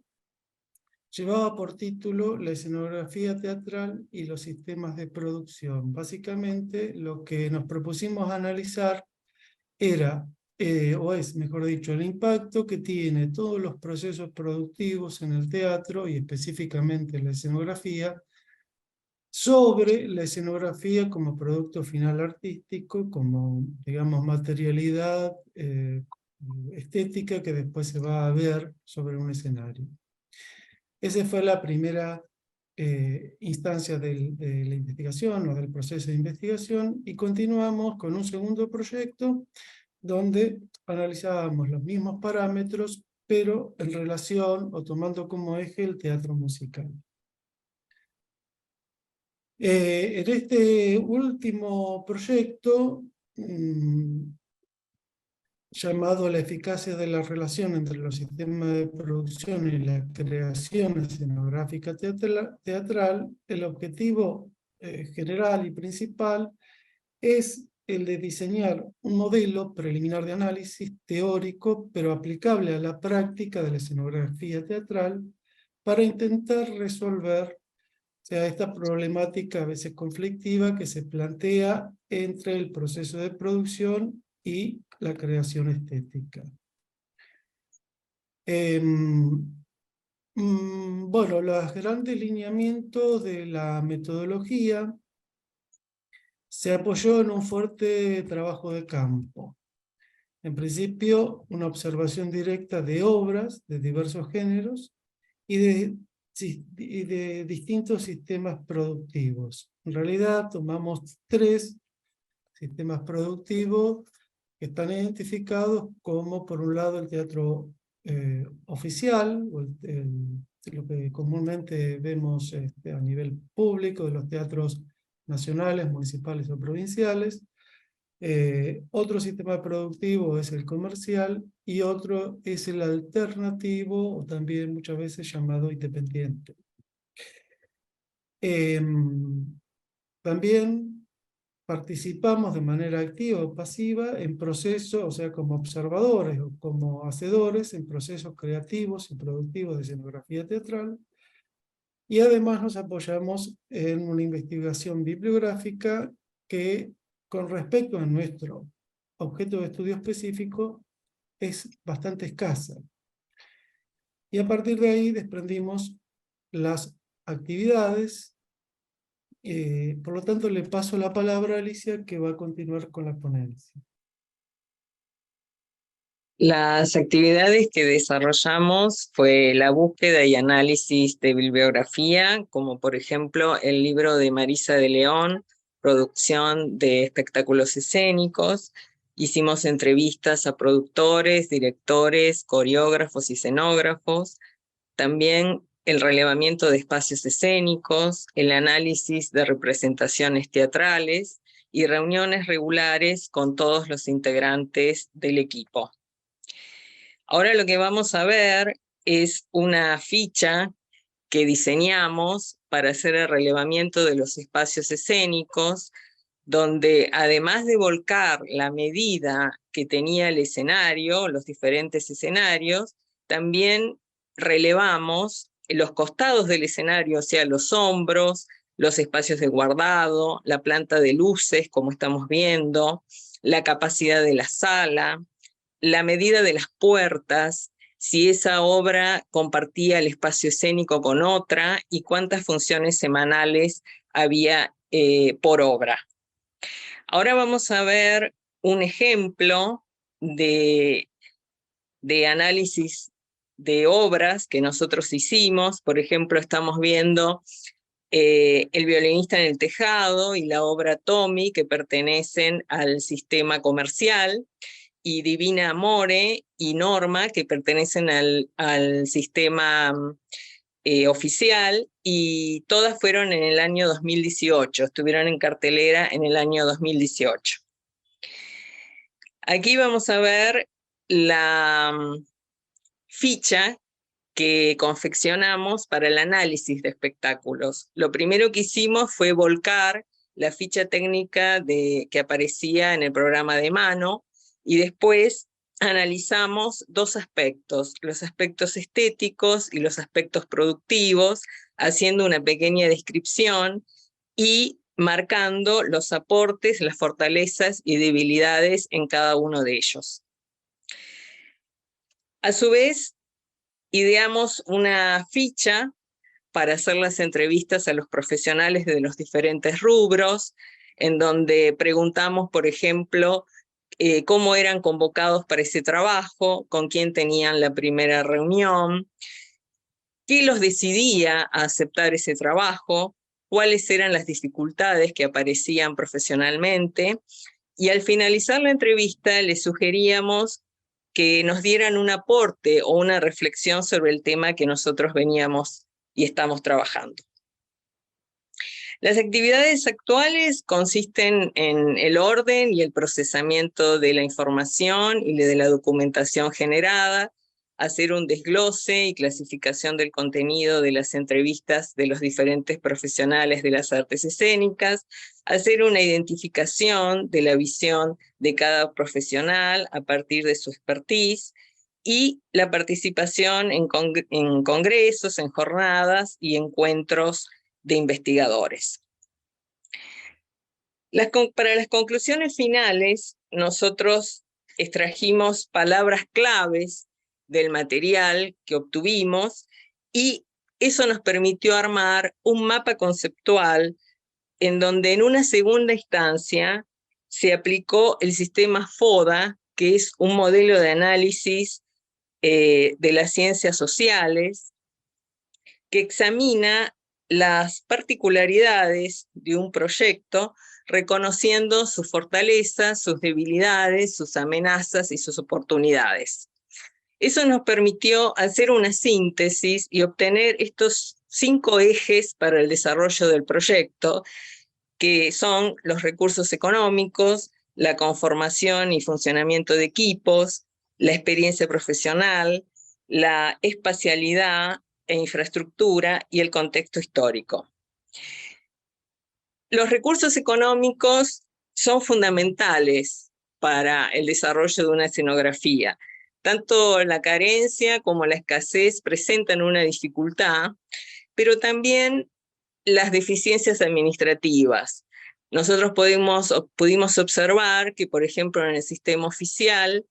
Speaker 7: llevaba por título La escenografía teatral y los sistemas de producción. Básicamente lo que nos propusimos analizar era, o es mejor dicho, el impacto que tiene todos los procesos productivos en el teatro y específicamente la escenografía sobre la escenografía como producto final artístico, como, digamos, materialidad estética que después se va a ver sobre un escenario. Esa fue la primera instancia de la investigación o del proceso de investigación, y continuamos con un segundo proyecto donde analizábamos los mismos parámetros, pero en relación o tomando como eje el teatro musical. En este último proyecto, llamado La eficacia de la relación entre los sistemas de producción y la creación escenográfica teatral, el objetivo general y principal es el de diseñar un modelo preliminar de análisis teórico, pero aplicable a la práctica de la escenografía teatral, para intentar resolver esta problemática a veces conflictiva que se plantea entre el proceso de producción y la creación estética. Bueno, los grandes lineamientos de la metodología se apoyó en un fuerte trabajo de campo. En principio, una observación directa de obras de diversos géneros y de distintos sistemas productivos. En realidad tomamos 3 sistemas productivos que están identificados como, por un lado, el teatro oficial, o lo que comúnmente vemos a nivel público de los teatros nacionales, municipales o provinciales. Otro sistema productivo es el comercial y otro es el alternativo, o también muchas veces llamado independiente. También participamos de manera activa o pasiva en procesos, o sea, como observadores o como hacedores en procesos creativos y productivos de escenografía teatral, Y además nos apoyamos en una investigación bibliográfica que, con respecto a nuestro objeto de estudio específico, es bastante escasa. Y a partir de ahí desprendimos las actividades. Por lo tanto, le paso la palabra a Alicia, que va a continuar con la ponencia.
Speaker 8: Las actividades que desarrollamos fue la búsqueda y análisis de bibliografía, como por ejemplo el libro de Marisa de León, Producción de espectáculos escénicos. Hicimos entrevistas a productores, directores, coreógrafos y escenógrafos. También el relevamiento de espacios escénicos, el análisis de representaciones teatrales y reuniones regulares con todos los integrantes del equipo. Ahora lo que vamos a ver es una ficha que diseñamos para hacer el relevamiento de los espacios escénicos, donde además de volcar la medida que tenía el escenario, los diferentes escenarios, también relevamos los costados del escenario, o sea, los hombros, los espacios de guardado, la planta de luces, como estamos viendo, la capacidad de la sala, la medida de las puertas, si esa obra compartía el espacio escénico con otra y cuántas funciones semanales había por obra. Ahora vamos a ver un ejemplo de análisis de obras que nosotros hicimos. Por ejemplo, estamos viendo El violinista en el tejado y la obra Tommy, que pertenecen al sistema comercial, y Divina Amore y Norma, que pertenecen al sistema oficial, y todas fueron en el año 2018, estuvieron en cartelera en el año 2018. Aquí vamos a ver la ficha que confeccionamos para el análisis de espectáculos. Lo primero que hicimos fue volcar la ficha técnica que aparecía en el programa de mano, y después analizamos dos aspectos, los aspectos estéticos y los aspectos productivos, haciendo una pequeña descripción y marcando los aportes, las fortalezas y debilidades en cada uno de ellos. A su vez, ideamos una ficha para hacer las entrevistas a los profesionales de los diferentes rubros, en donde preguntamos, por ejemplo, cómo eran convocados para ese trabajo, con quién tenían la primera reunión, qué los decidía a aceptar ese trabajo, cuáles eran las dificultades que aparecían profesionalmente, y al finalizar la entrevista les sugeríamos que nos dieran un aporte o una reflexión sobre el tema que nosotros veníamos y estamos trabajando. Las actividades actuales consisten en el orden y el procesamiento de la información y de la documentación generada, hacer un desglose y clasificación del contenido de las entrevistas de los diferentes profesionales de las artes escénicas, hacer una identificación de la visión de cada profesional a partir de su expertise, y la participación en congresos, en jornadas y encuentros de investigadores. Para las conclusiones finales, nosotros extrajimos palabras claves del material que obtuvimos, y eso nos permitió armar un mapa conceptual en donde en una segunda instancia se aplicó el sistema FODA, que es un modelo de análisis de las ciencias sociales, que examina las particularidades de un proyecto, reconociendo sus fortalezas, sus debilidades, sus amenazas y sus oportunidades. Eso nos permitió hacer una síntesis y obtener estos 5 ejes para el desarrollo del proyecto, que son los recursos económicos, la conformación y funcionamiento de equipos, la experiencia profesional, la espacialidad e infraestructura y el contexto histórico. Los recursos económicos son fundamentales para el desarrollo de una escenografía. Tanto la carencia como la escasez presentan una dificultad, pero también las deficiencias administrativas. Nosotros pudimos observar que, por ejemplo, en el sistema oficial,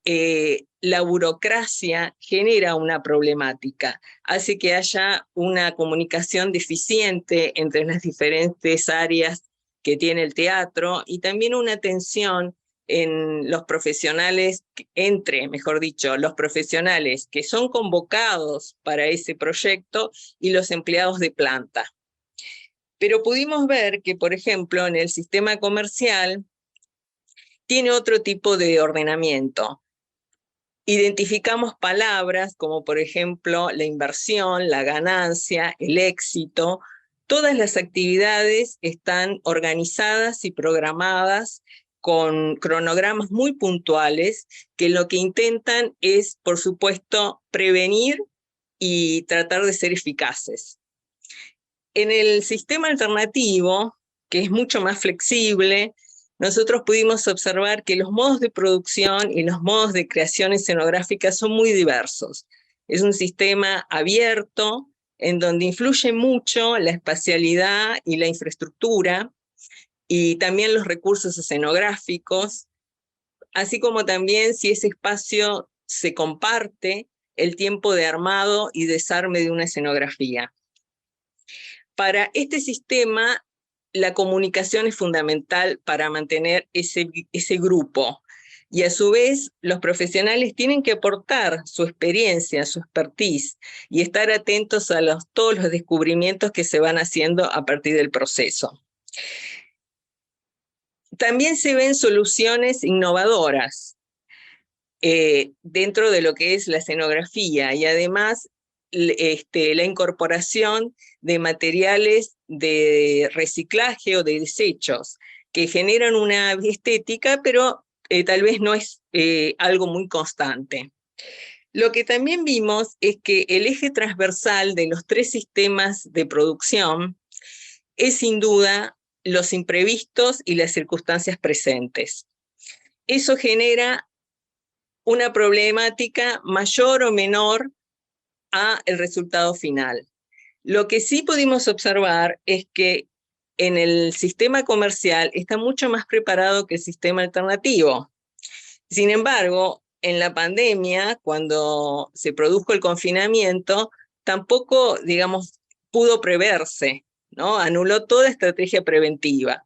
Speaker 8: la burocracia genera una problemática, hace que haya una comunicación deficiente entre las diferentes áreas que tiene el teatro y también una tensión en los profesionales, mejor dicho, los profesionales que son convocados para ese proyecto y los empleados de planta. Pero pudimos ver que, por ejemplo, en el sistema comercial tiene otro tipo de ordenamiento. Identificamos palabras como, por ejemplo, la inversión, la ganancia, el éxito. Todas las actividades están organizadas y programadas con cronogramas muy puntuales que lo que intentan es, por supuesto, prevenir y tratar de ser eficaces. En el sistema alternativo, que es mucho más flexible, nosotros pudimos observar que los modos de producción y los modos de creación escenográfica son muy diversos. Es un sistema abierto, en donde influye mucho la espacialidad y la infraestructura, y también los recursos escenográficos, así como también si ese espacio se comparte el tiempo de armado y desarme de una escenografía. Para este sistema, la comunicación es fundamental para mantener ese grupo. Y a su vez, los profesionales tienen que aportar su experiencia, su expertise, y estar atentos a todos los descubrimientos que se van haciendo a partir del proceso. También se ven soluciones innovadoras dentro de lo que es la escenografía, y además la incorporación de materiales de reciclaje o de desechos que generan una estética, pero tal vez no es algo muy constante. Lo que también vimos es que el eje transversal de los 3 sistemas de producción es sin duda los imprevistos y las circunstancias presentes. Eso genera una problemática mayor o menor a el resultado final. Lo que sí pudimos observar es que en el sistema comercial está mucho más preparado que el sistema alternativo. Sin embargo, en la pandemia, cuando se produjo el confinamiento, tampoco, digamos, pudo preverse, ¿no? Anuló toda estrategia preventiva.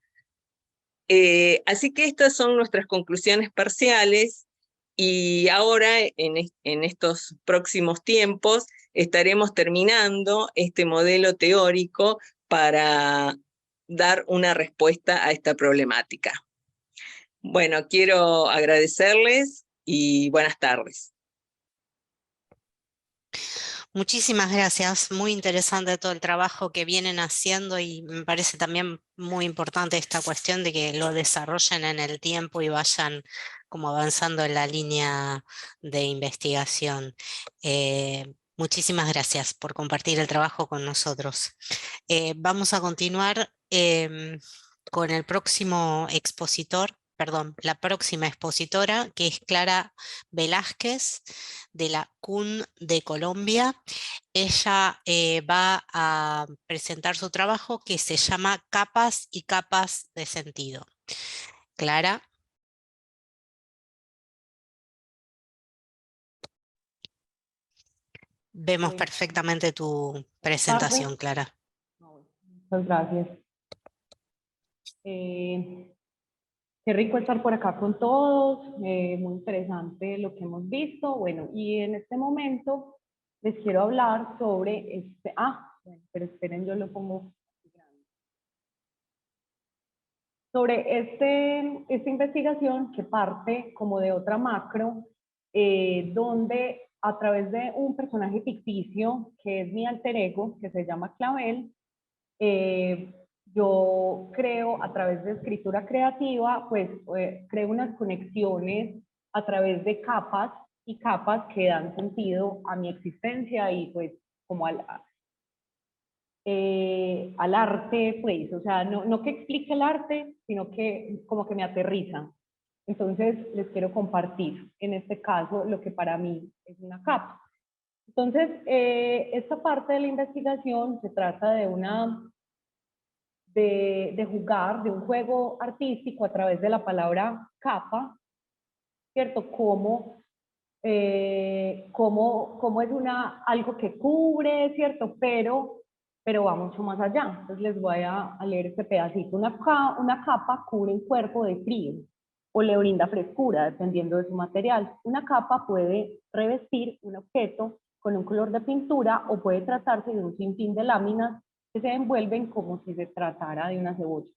Speaker 8: Así que estas son nuestras conclusiones parciales. Y ahora, en estos próximos tiempos, estaremos terminando este modelo teórico para dar una respuesta a esta problemática. Bueno, quiero agradecerles y buenas tardes.
Speaker 1: Muchísimas gracias, muy interesante todo el trabajo que vienen haciendo y me parece también muy importante esta cuestión de que lo desarrollen en el tiempo y vayan como avanzando en la línea de investigación. Muchísimas gracias por compartir el trabajo con nosotros. Vamos a continuar con el próximo expositor. Perdón, la próxima expositora, que es Clara Velázquez, de la CUN de Colombia. Ella va a presentar su trabajo que se llama Capas y capas de sentido. Clara. Vemos perfectamente tu presentación, Clara.
Speaker 9: Muchas gracias. Qué rico estar por acá con todos, muy interesante lo que hemos visto. Bueno, y en este momento les quiero hablar sobre bueno, pero esperen, yo lo pongo grande. Sobre esta investigación que parte como de otra macro, donde a través de un personaje ficticio, que es mi alter ego, que se llama Clavel, yo creo a través de escritura creativa, pues creo unas conexiones a través de capas y capas que dan sentido a mi existencia y pues como al arte, pues, o sea, no que explique el arte, sino que como que me aterriza. Entonces les quiero compartir en este caso lo que para mí es una capa. Entonces, esta parte de la investigación se trata de jugar, de un juego artístico a través de la palabra capa, ¿cierto? Cómo es algo que cubre, ¿cierto? Pero va mucho más allá. Entonces les voy a leer este pedacito. Una capa cubre el cuerpo de frío o le brinda frescura, dependiendo de su material. Una capa puede revestir un objeto con un color de pintura o puede tratarse de un sinfín de láminas que se envuelven como si se tratara de una cebolla.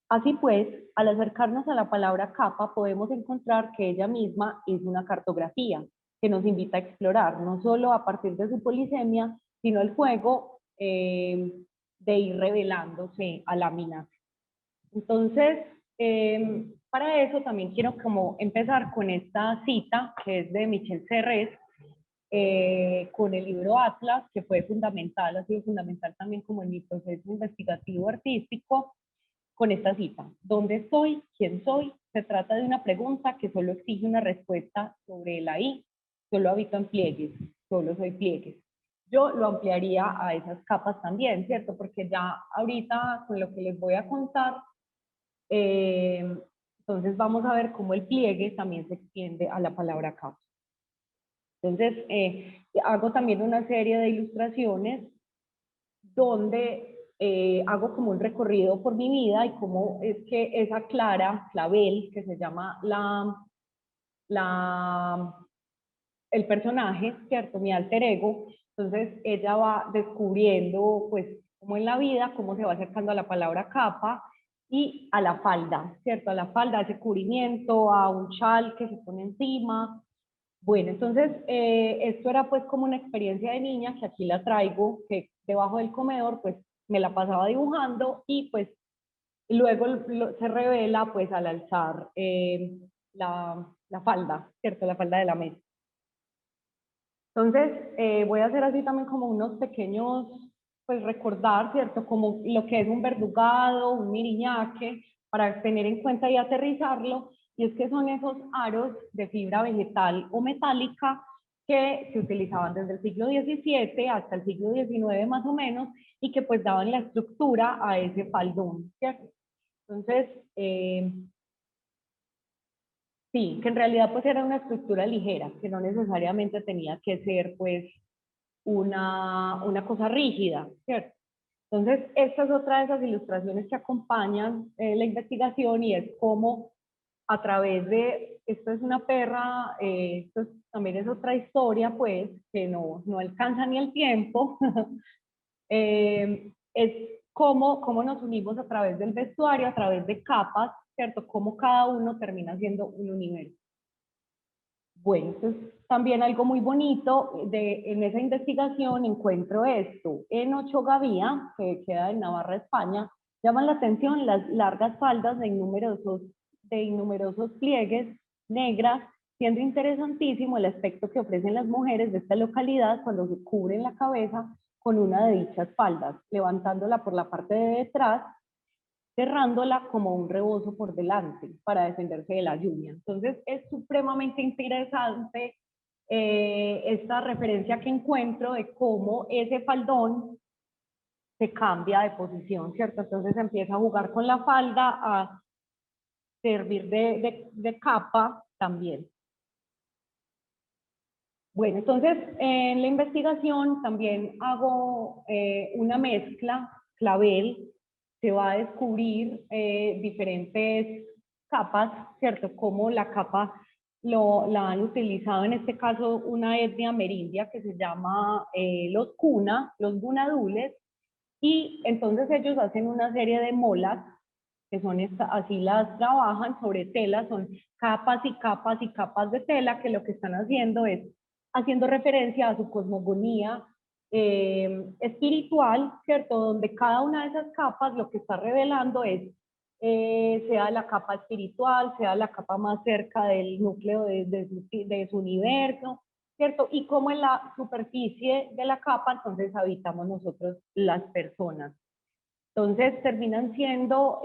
Speaker 9: Así pues, al acercarnos a la palabra capa, podemos encontrar que ella misma es una cartografía que nos invita a explorar, no solo a partir de su polisemia, sino el juego de ir revelándose a láminas. Entonces, para eso también quiero como empezar con esta cita que es de Michel Serres, con el libro Atlas, que fue fundamental, ha sido fundamental también como en mi proceso investigativo artístico, con esta cita. ¿Dónde estoy? ¿Quién soy? Se trata de una pregunta que solo exige una respuesta sobre el ahí. Solo habito en pliegues, solo soy pliegues. Yo lo ampliaría a esas capas también, ¿cierto? Porque ya ahorita con lo que les voy a contar, entonces vamos a ver cómo el pliegue también se extiende a la palabra capa. Entonces, hago también una serie de ilustraciones donde hago como un recorrido por mi vida y cómo es que esa Clara Clavel, que se llama el personaje, ¿cierto? Mi alter ego, entonces ella va descubriendo, pues, como en la vida, cómo se va acercando a la palabra capa y a la falda, ¿cierto? A la falda, a ese cubrimiento, a un chal que se pone encima. Bueno, entonces esto era pues como una experiencia de niña que aquí la traigo, que debajo del comedor pues me la pasaba dibujando y pues luego se revela pues al alzar la falda, ¿cierto? La falda de la mesa. Entonces voy a hacer así también como unos pequeños, pues recordar, ¿cierto? Como lo que es un verdugado, un miriñaque, para tener en cuenta y aterrizarlo. Y es que son esos aros de fibra vegetal o metálica que se utilizaban desde el siglo XVII hasta el siglo XIX más o menos y que pues daban la estructura a ese faldón, ¿cierto? Entonces, sí, que en realidad pues era una estructura ligera, que no necesariamente tenía que ser pues una cosa rígida, ¿cierto? Entonces, esta es otra de esas ilustraciones que acompañan la investigación y es cómo a través de, esto es una perra, esto también es otra historia, pues, que no alcanza ni el tiempo, es cómo nos unimos a través del vestuario, a través de capas, ¿cierto? Cómo cada uno termina siendo un universo. Bueno, entonces también algo muy bonito en esa investigación encuentro esto. En Ochogavía, que queda en Navarra, España, llaman la atención las largas faldas de innumerosos pliegues negras, siendo interesantísimo el aspecto que ofrecen las mujeres de esta localidad cuando se cubren la cabeza con una de dichas faldas, levantándola por la parte de detrás, cerrándola como un rebozo por delante para defenderse de la lluvia. Entonces es supremamente interesante esta referencia que encuentro de cómo ese faldón se cambia de posición, ¿cierto? Entonces empieza a jugar con la falda, a servir de capa también. Bueno, entonces en la investigación también hago una mezcla, Clavel, se va a descubrir diferentes capas, ¿cierto? Como la capa la han utilizado en este caso una etnia amerindia que se llama los Kuna, los Gunadules, y entonces ellos hacen una serie de molas, que son así las trabajan sobre tela, son capas y capas y capas de tela que lo que están haciendo es haciendo referencia a su cosmogonía espiritual, ¿cierto? Donde cada una de esas capas lo que está revelando es, sea la capa espiritual, sea la capa más cerca del núcleo de su universo, ¿cierto? Y como en la superficie de la capa, entonces habitamos nosotros las personas. Entonces terminan siendo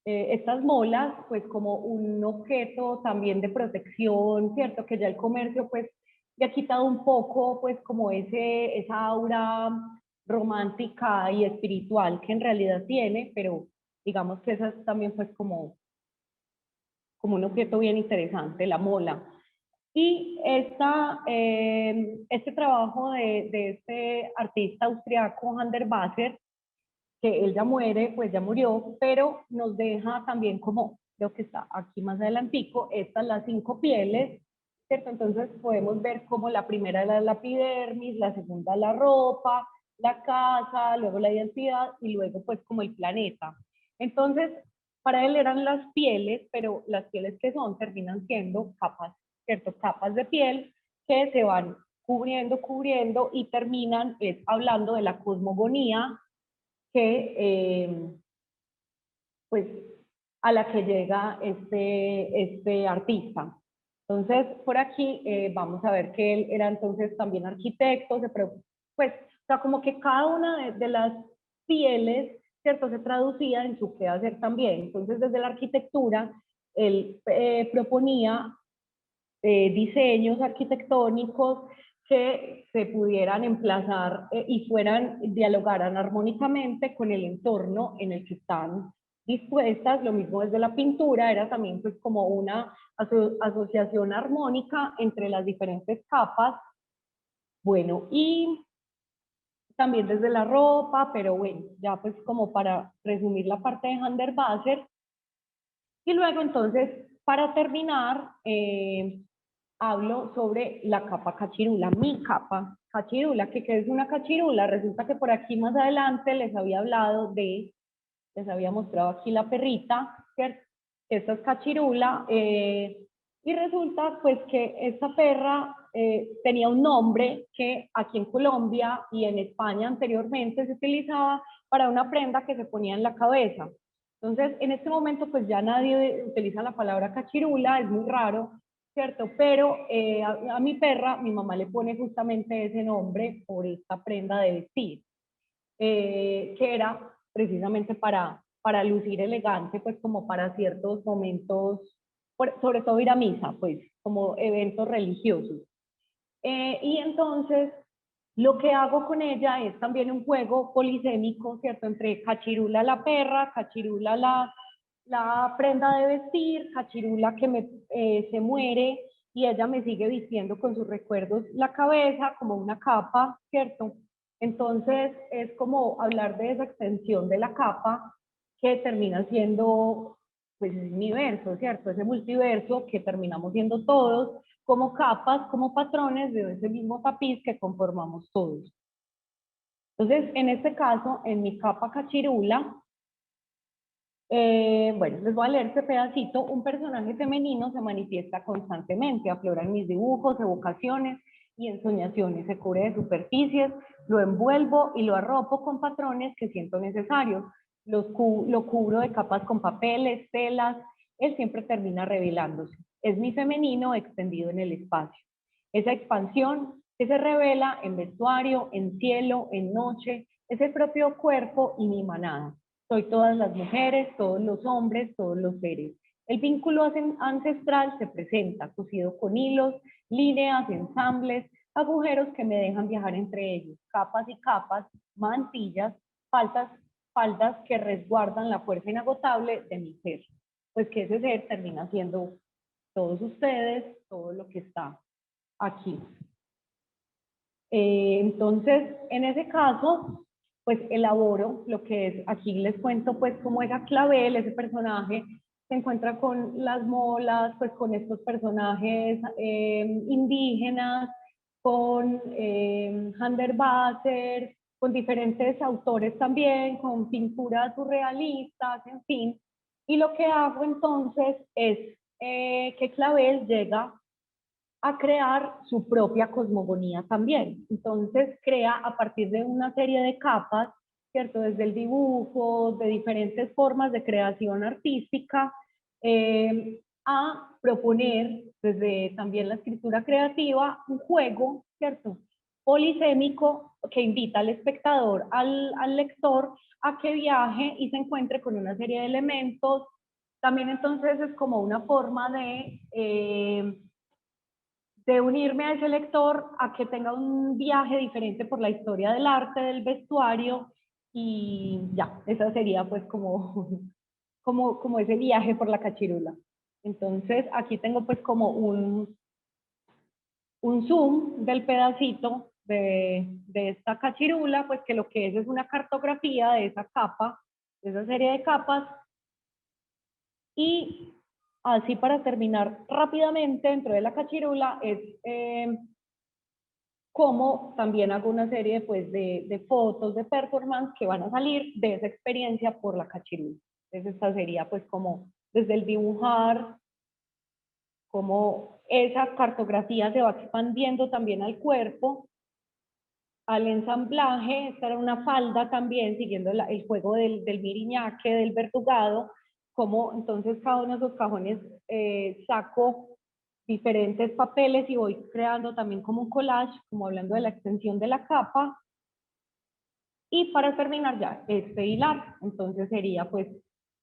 Speaker 9: estas molas, pues como un objeto también de protección, ¿cierto? Que ya el comercio pues y ha quitado un poco, pues, como esa aura romántica y espiritual que en realidad tiene, pero digamos que esa es también, pues, como un objeto bien interesante, la mola. Y este trabajo de este artista austriaco, Hans der Basser, que él ya muere, pues ya murió, pero nos deja también como lo que está aquí más adelantico, estas las 5 pieles, ¿cierto? Entonces podemos ver como la primera es la epidermis, la segunda la ropa, la casa, luego la identidad y luego pues como el planeta. Entonces, para él eran las pieles, pero las pieles que son terminan siendo capas, ¿cierto? Capas de piel que se van cubriendo y terminan hablando de la cosmogonía que pues a la que llega este artista. Entonces, por aquí vamos a ver que él era entonces también arquitecto, pues, o sea, como que cada una de las pieles, ¿cierto?, se traducía en su qué hacer también. Entonces, desde la arquitectura, él proponía diseños arquitectónicos que se pudieran emplazar y dialogaran armónicamente con el entorno en el que están dispuestas. Lo mismo desde la pintura, era también pues como una asociación armónica entre las diferentes capas. Bueno, y también desde la ropa, pero bueno, ya pues como para resumir la parte de Hans der Basser. Y luego entonces, para terminar, hablo sobre la capa cachirula, mi capa cachirula. ¿Qué es una cachirula? Resulta que por aquí más adelante les había mostrado aquí la perrita, ¿cierto? Esta es cachirula, y resulta pues que esta perra tenía un nombre que aquí en Colombia y en España anteriormente se utilizaba para una prenda que se ponía en la cabeza. Entonces, en este momento pues ya nadie utiliza la palabra cachirula, es muy raro, ¿cierto? Pero a mi perra, mi mamá le pone justamente ese nombre por esta prenda de vestir, que era precisamente para lucir elegante, pues como para ciertos momentos, sobre todo ir a misa, pues como eventos religiosos. Y entonces, lo que hago con ella es también un juego polisémico, ¿cierto? Entre cachirula la perra, cachirula la prenda de vestir, cachirula que se muere y ella me sigue vistiendo con sus recuerdos la cabeza como una capa, ¿cierto? Entonces es como hablar de esa extensión de la capa que termina siendo pues ese universo, ¿cierto? Ese multiverso que terminamos siendo todos como capas, como patrones de ese mismo tapiz que conformamos todos. Entonces, en este caso, en mi capa cachirula, bueno, les voy a leer este pedacito. Un personaje femenino se manifiesta constantemente, aflora en mis dibujos, evocaciones y ensoñaciones, se cubre de superficies, lo envuelvo y lo arropo con patrones que siento necesarios, lo cubro de capas con papeles, telas, él siempre termina revelándose. Es mi femenino extendido en el espacio. Esa expansión que se revela en vestuario, en cielo, en noche, es el propio cuerpo y mi manada. Soy todas las mujeres, todos los hombres, todos los seres. El vínculo ancestral se presenta, cosido con hilos, líneas, ensambles, agujeros que me dejan viajar entre ellos, capas y capas, mantillas, faldas que resguardan la fuerza inagotable de mi ser. Pues que ese ser termina siendo todos ustedes, todo lo que está aquí. Entonces, en ese caso, pues elaboro lo que es, aquí les cuento pues cómo era Clavel, ese personaje se encuentra con las molas, pues con estos personajes indígenas, con Hans der Basser, con diferentes autores también, con pinturas surrealistas, en fin. Y lo que hago entonces es que Clavel llega a crear su propia cosmogonía también. Entonces crea a partir de una serie de capas, ¿cierto? Desde el dibujo, de diferentes formas de creación artística, a proponer desde también la escritura creativa un juego, ¿cierto? Polisémico que invita al espectador, al lector, a que viaje y se encuentre con una serie de elementos. También entonces es como una forma de unirme a ese lector a que tenga un viaje diferente por la historia del arte, del vestuario, y ya, esa sería pues como ese viaje por la cachirula. Entonces aquí tengo pues como un zoom del pedacito de esta cachirula, pues que lo que es una cartografía de esa capa, de esa serie de capas. Y así para terminar rápidamente dentro de la cachirula es como también hago una serie pues, de fotos, de performance que van a salir de esa experiencia por la cachirula. Entonces esta sería pues como desde el dibujar, como esa cartografía se va expandiendo también al cuerpo, al ensamblaje. Esta era una falda también, siguiendo el juego del miriñaque, del verdugado, como entonces cada uno de esos cajones saco diferentes papeles y voy creando también como un collage, como hablando de la extensión de la capa. Y para terminar ya, este hilar, entonces sería pues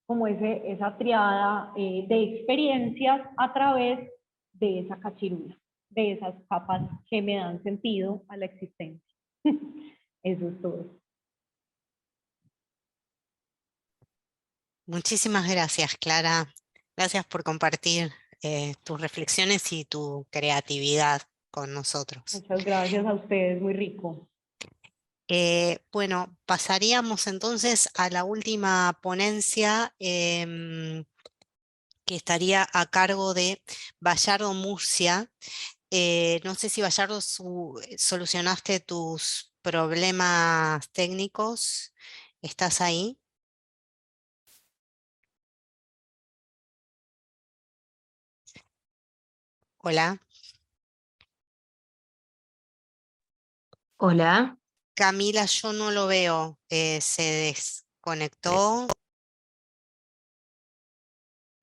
Speaker 9: como esa triada de experiencias a través de esa cachirula, de esas capas que me dan sentido a la existencia. Eso es todo.
Speaker 1: Muchísimas gracias, Clara. Gracias por compartir tus reflexiones y tu creatividad con nosotros.
Speaker 9: Muchas gracias a ustedes, muy rico.
Speaker 1: Bueno, pasaríamos entonces a la última ponencia que estaría a cargo de Bayardo Murcia. No sé si Bayardo solucionaste tus problemas técnicos. ¿Estás ahí? Hola.
Speaker 10: Hola,
Speaker 1: Camila, yo no lo veo. Se desconectó.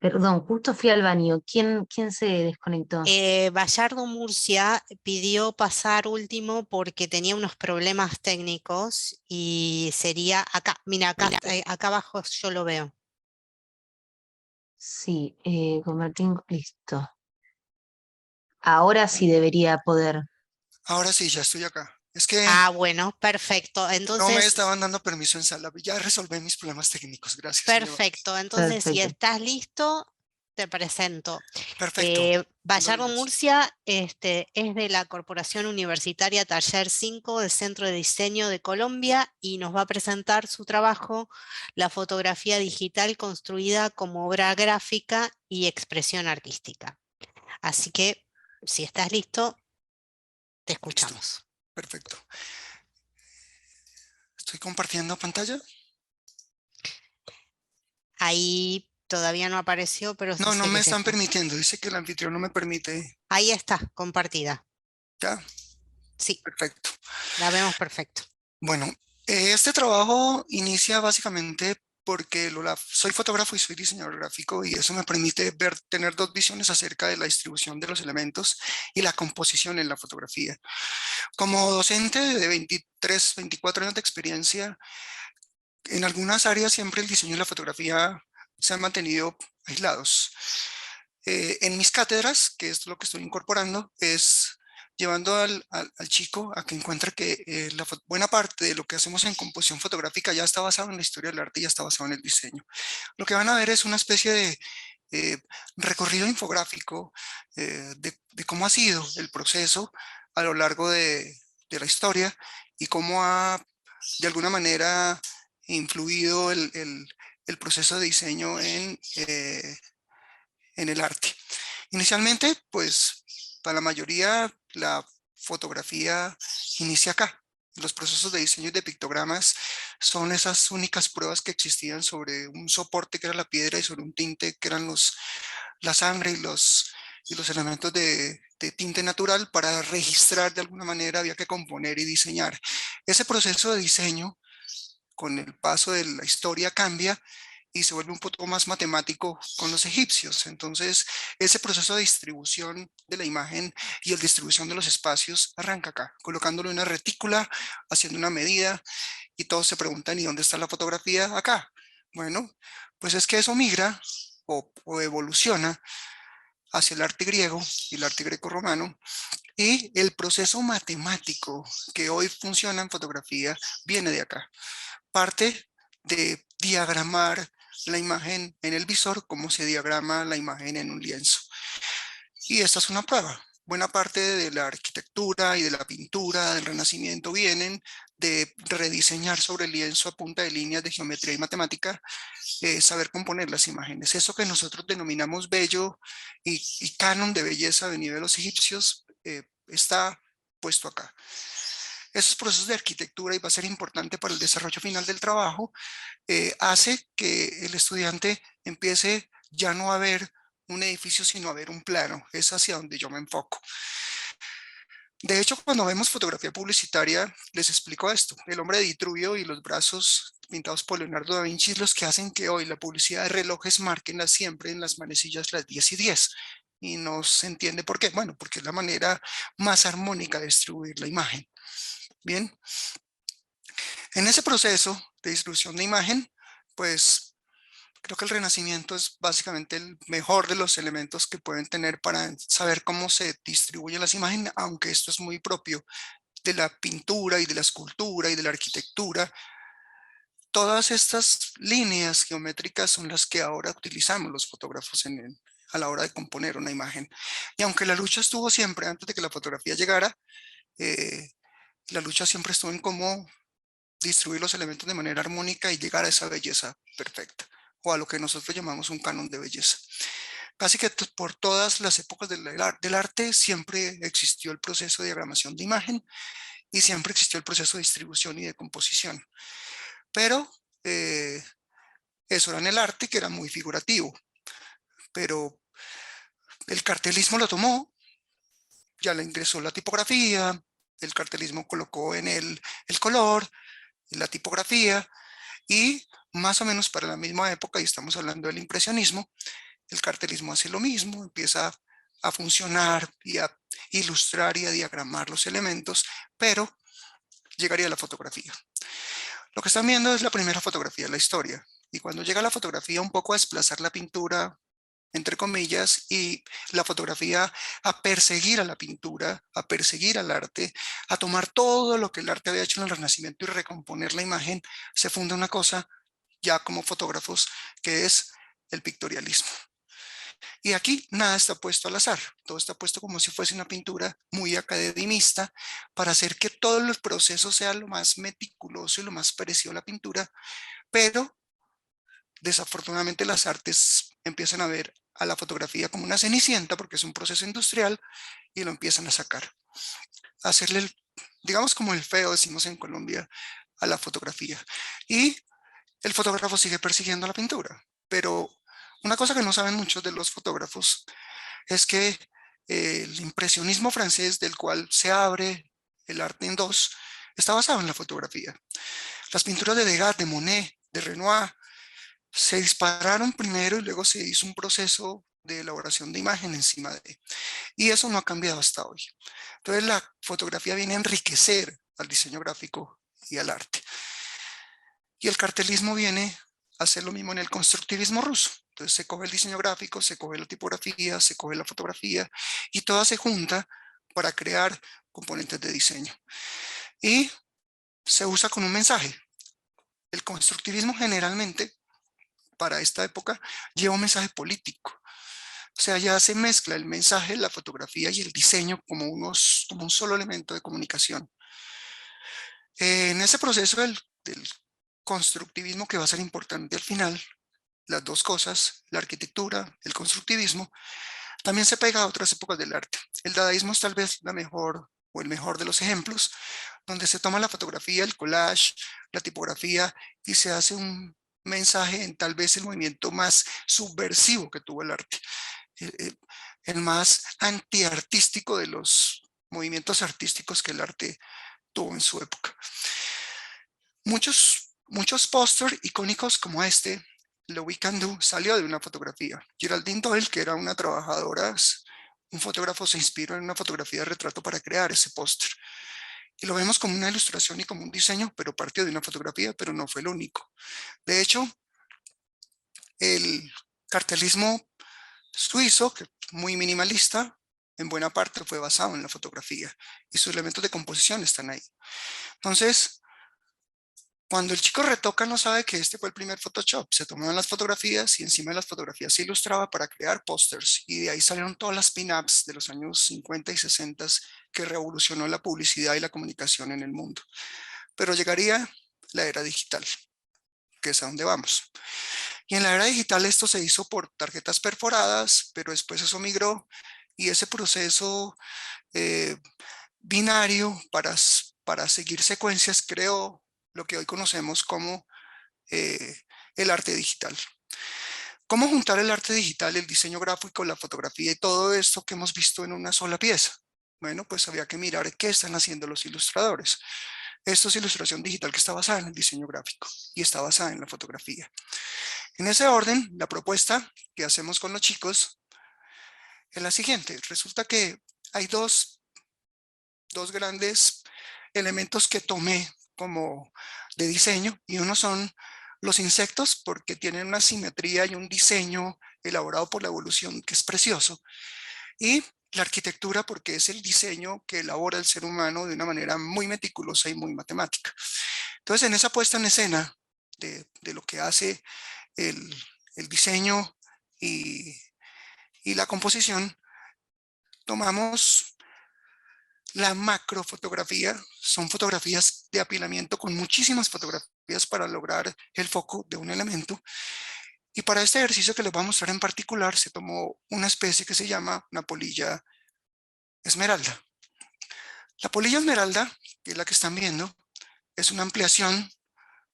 Speaker 10: perdón, justo fui al baño. ¿Quién se desconectó?
Speaker 1: Bayardo Murcia pidió pasar último porque tenía unos problemas técnicos y sería acá, mira, acá abajo yo lo veo.
Speaker 10: Sí, con Martín, listo. Ahora sí debería poder.
Speaker 11: Ahora sí, ya estoy acá. Es que
Speaker 1: Ah, bueno, perfecto.
Speaker 11: no me
Speaker 1: Entonces,
Speaker 11: estaban dando permiso en sala. Ya resolví mis problemas técnicos. Gracias.
Speaker 1: perfecto. Entonces, si
Speaker 10: Perfecto.
Speaker 1: estás listo, te presento.
Speaker 11: Perfecto.
Speaker 1: Bayardo
Speaker 11: digas.
Speaker 1: Murcia es de la Corporación Universitaria Taller 5 del Centro de Diseño de Colombia y nos va a presentar su trabajo, la fotografía digital construida como obra gráfica y expresión artística. Así que, si estás listo, te escuchamos.
Speaker 11: Perfecto. ¿Estoy compartiendo pantalla?
Speaker 1: Ahí todavía no apareció, pero sí
Speaker 11: No, no
Speaker 1: sé
Speaker 11: me
Speaker 1: que se
Speaker 11: están
Speaker 1: está.
Speaker 11: permitiendo. Dice que el anfitrión no me permite.
Speaker 1: Ahí está, compartida.
Speaker 11: Ya,
Speaker 1: Sí,
Speaker 11: perfecto.
Speaker 1: la vemos perfecto.
Speaker 11: Bueno, este trabajo inicia básicamente porque soy fotógrafo y soy diseñador gráfico y eso me permite tener dos visiones acerca de la distribución de los elementos y la composición en la fotografía. Como docente de 23, 24 años de experiencia, en algunas áreas siempre el diseño y la fotografía se han mantenido aislados. En mis cátedras, que es lo que estoy incorporando, es llevando al chico a que encuentre que buena parte de lo que hacemos en composición fotográfica ya está basado en la historia del arte y ya está basado en el diseño. Lo que van a ver es una especie de recorrido infográfico de cómo ha sido el proceso a lo largo de la historia y cómo ha, de alguna manera, influido el proceso de diseño en el arte. Inicialmente, pues, para la mayoría, la fotografía inicia acá. Los procesos de diseño y de pictogramas son esas únicas pruebas que existían sobre un soporte que era la piedra y sobre un tinte que eran la sangre y los elementos de tinte natural. Para registrar de alguna manera había que componer y diseñar. Ese proceso de diseño, con el paso de la historia, cambia y se vuelve un poco más matemático con los egipcios. Entonces, ese proceso de distribución de la imagen y el distribución de los espacios arranca acá, colocándolo en una retícula, haciendo una medida, y todos se preguntan, ¿y dónde está la fotografía? Acá. Bueno, pues es que eso migra o evoluciona hacia el arte griego y el arte grecorromano, y el proceso matemático que hoy funciona en fotografía viene de acá. Parte de diagramar la imagen en el visor como se diagrama la imagen en un lienzo. Y esta es una prueba. Buena parte de la arquitectura y de la pintura del Renacimiento vienen de rediseñar sobre el lienzo a punta de líneas de geometría y matemática, saber componer las imágenes. Eso que nosotros denominamos bello y canon de belleza venido de los egipcios está puesto acá. Esos procesos de arquitectura, y va a ser importante para el desarrollo final del trabajo, hace que el estudiante empiece ya no a ver un edificio, sino a ver un plano. Es hacia donde yo me enfoco. De hecho, cuando vemos fotografía publicitaria, les explico esto. El hombre de Vitruvio y los brazos pintados por Leonardo da Vinci, los que hacen que hoy la publicidad de relojes marquen siempre en las manecillas las 10:10. Y no se entiende por qué. Bueno, porque es la manera más armónica de distribuir la imagen. Bien. En ese proceso de distribución de imagen, pues creo que el Renacimiento es básicamente el mejor de los elementos que pueden tener para saber cómo se distribuyen las imágenes, aunque esto es muy propio de la pintura y de la escultura y de la arquitectura. Todas estas líneas geométricas son las que ahora utilizamos los fotógrafos a la hora de componer una imagen. Y aunque la lucha estuvo siempre, antes de que la fotografía llegara, la lucha siempre estuvo en cómo distribuir los elementos de manera armónica y llegar a esa belleza perfecta, o a lo que nosotros llamamos un canon de belleza. Casi que por todas las épocas del arte siempre existió el proceso de diagramación de imagen y siempre existió el proceso de distribución y de composición. Pero eso era en el arte, que era muy figurativo. Pero el cartelismo lo tomó, ya le ingresó la tipografía, el cartelismo colocó en el color, la tipografía, y más o menos para la misma época, y estamos hablando del impresionismo, el cartelismo hace lo mismo, empieza a funcionar y a ilustrar y a diagramar los elementos, pero llegaría la fotografía. Lo que están viendo es la primera fotografía de la historia, y cuando llega la fotografía un poco a desplazar la pintura, entre comillas, y la fotografía a perseguir a la pintura, a perseguir al arte, a tomar todo lo que el arte había hecho en el Renacimiento y recomponer la imagen, se funda una cosa ya como fotógrafos, que es el pictorialismo. Y aquí nada está puesto al azar, todo está puesto como si fuese una pintura muy academista para hacer que todos los procesos sean lo más meticuloso y lo más parecido a la pintura, pero desafortunadamente las artes empiezan a ver a la fotografía como una cenicienta porque es un proceso industrial y lo empiezan a sacar, a hacerle, digamos como el feo, decimos en Colombia, a la fotografía. Y el fotógrafo sigue persiguiendo la pintura, pero una cosa que no saben muchos de los fotógrafos es que el impresionismo francés, del cual se abre el arte en dos, está basado en la fotografía. Las pinturas de Degas, de Monet, de Renoir, se dispararon primero y luego se hizo un proceso de elaboración de imagen encima de, y eso no ha cambiado hasta hoy. Entonces la fotografía viene a enriquecer al diseño gráfico y al arte. Y el cartelismo viene a hacer lo mismo en el constructivismo ruso. Entonces se coge el diseño gráfico, se coge la tipografía, se coge la fotografía y toda se junta para crear componentes de diseño. Y se usa con un mensaje. El constructivismo generalmente para esta época lleva un mensaje político. O sea, ya se mezcla el mensaje, la fotografía y el diseño como un solo elemento de comunicación. En ese proceso del constructivismo, que va a ser importante al final, las dos cosas, la arquitectura, el constructivismo, también se pega a otras épocas del arte. El dadaísmo es tal vez la mejor o el mejor de los ejemplos, donde se toma la fotografía, el collage, la tipografía y se hace un mensaje en tal vez el movimiento más subversivo que tuvo el arte, el más antiartístico de los movimientos artísticos que el arte tuvo en su época. Muchos pósters icónicos como este, Lo We Can Do, salió de una fotografía. Geraldine Doyle, que era una trabajadora, un fotógrafo, se inspiró en una fotografía de retrato para crear ese póster. Y lo vemos como una ilustración y como un diseño, pero partió de una fotografía, pero no fue el único. De hecho, el cartelismo suizo, que muy minimalista, en buena parte fue basado en la fotografía y sus elementos de composición están ahí. Entonces, cuando el chico retoca no sabe que este fue el primer Photoshop, se tomaban las fotografías y encima de las fotografías se ilustraba para crear pósters y de ahí salieron todas las pin-ups de los años 50 y 60 que revolucionó la publicidad y la comunicación en el mundo. Pero llegaría la era digital, que es a donde vamos. Y en la era digital esto se hizo por tarjetas perforadas, pero después eso migró y ese proceso binario para seguir secuencias creó lo que hoy conocemos como el arte digital. ¿Cómo juntar el arte digital, el diseño gráfico, la fotografía y todo esto que hemos visto en una sola pieza? Bueno, pues había que mirar qué están haciendo los ilustradores. Esto es ilustración digital que está basada en el diseño gráfico y está basada en la fotografía. En ese orden, la propuesta que hacemos con los chicos es la siguiente. Resulta que hay dos grandes elementos que tomé como de diseño y uno son los insectos porque tienen una simetría y un diseño elaborado por la evolución que es precioso, y la arquitectura porque es el diseño que elabora el ser humano de una manera muy meticulosa y muy matemática. Entonces, en esa puesta en escena de lo que hace el diseño y la composición, tomamos la macrofotografía, son fotografías de apilamiento con muchísimas fotografías para lograr el foco de un elemento. Y para este ejercicio que les voy a mostrar en particular, se tomó una especie que se llama una polilla esmeralda. La polilla esmeralda, que es la que están viendo, es una ampliación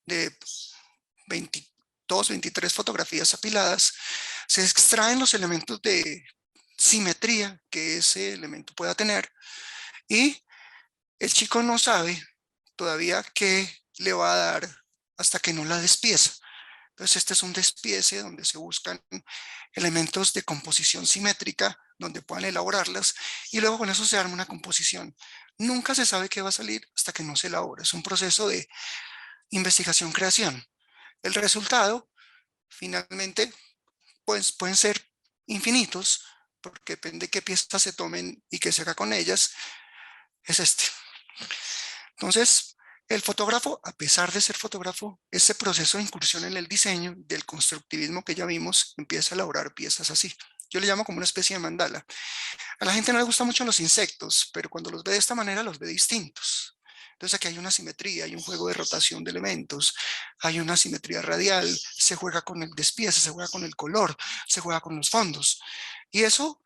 Speaker 11: de 22, 23 fotografías apiladas. Se extraen los elementos de simetría que ese elemento pueda tener y el chico no sabe todavía qué le va a dar hasta que no la despieza. Entonces este es un despiece donde se buscan elementos de composición simétrica donde puedan elaborarlas y luego con eso se arma una composición. Nunca se sabe qué va a salir hasta que no se elabora. Es un proceso de investigación-creación. El resultado finalmente pues, pueden ser infinitos porque depende de qué piezas se tomen y qué se haga con ellas. Es este. Entonces, el fotógrafo, a pesar de ser fotógrafo, ese proceso de incursión en el diseño del constructivismo que ya vimos, empieza a elaborar piezas así. Yo le llamo como una especie de mandala. A la gente no le gustan mucho los insectos, pero cuando los ve de esta manera, los ve distintos. Entonces aquí hay una simetría, hay un juego de rotación de elementos, hay una simetría radial, se juega con el despiece, se juega con el color, se juega con los fondos. Y eso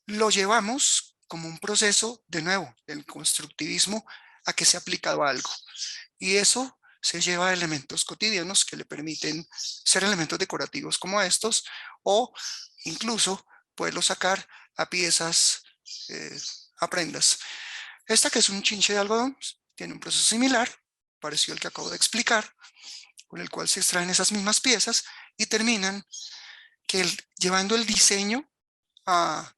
Speaker 11: lo llevamos como un proceso, de nuevo, del constructivismo a que se ha aplicado a algo. Y eso se lleva a elementos cotidianos que le permiten ser elementos decorativos como estos, o incluso poderlo sacar a piezas, a prendas. Esta que es un chinche de algodón, tiene un proceso similar, parecido al que acabo de explicar, con el cual se extraen esas mismas piezas y terminan llevando el diseño a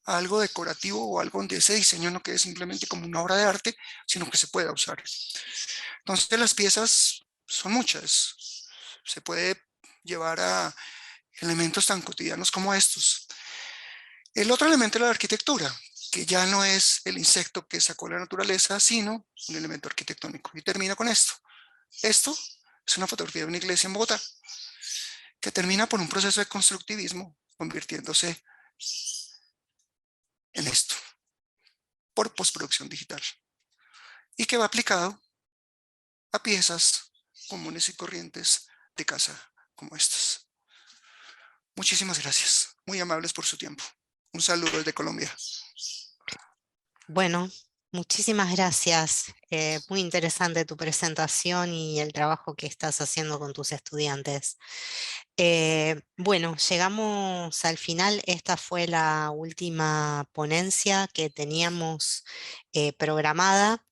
Speaker 11: algo decorativo o algo donde ese diseño no quede simplemente como una obra de arte, sino que se pueda usar. Entonces las piezas son muchas. Se puede llevar a elementos tan cotidianos como estos. El otro elemento es la arquitectura, que ya no es el insecto que sacó la naturaleza, sino un elemento arquitectónico. Y termino con esto. Esto es una fotografía de una iglesia en Bogotá, que termina por un proceso de constructivismo, convirtiéndose en esto, por postproducción digital, y que va aplicado a piezas comunes y corrientes de casa como estas. Muchísimas gracias, muy amables por su tiempo. Un saludo desde Colombia.
Speaker 1: Bueno, muchísimas gracias. Muy interesante tu presentación y el trabajo que estás haciendo con tus estudiantes. Bueno, llegamos al final. Esta fue la última ponencia que teníamos programada.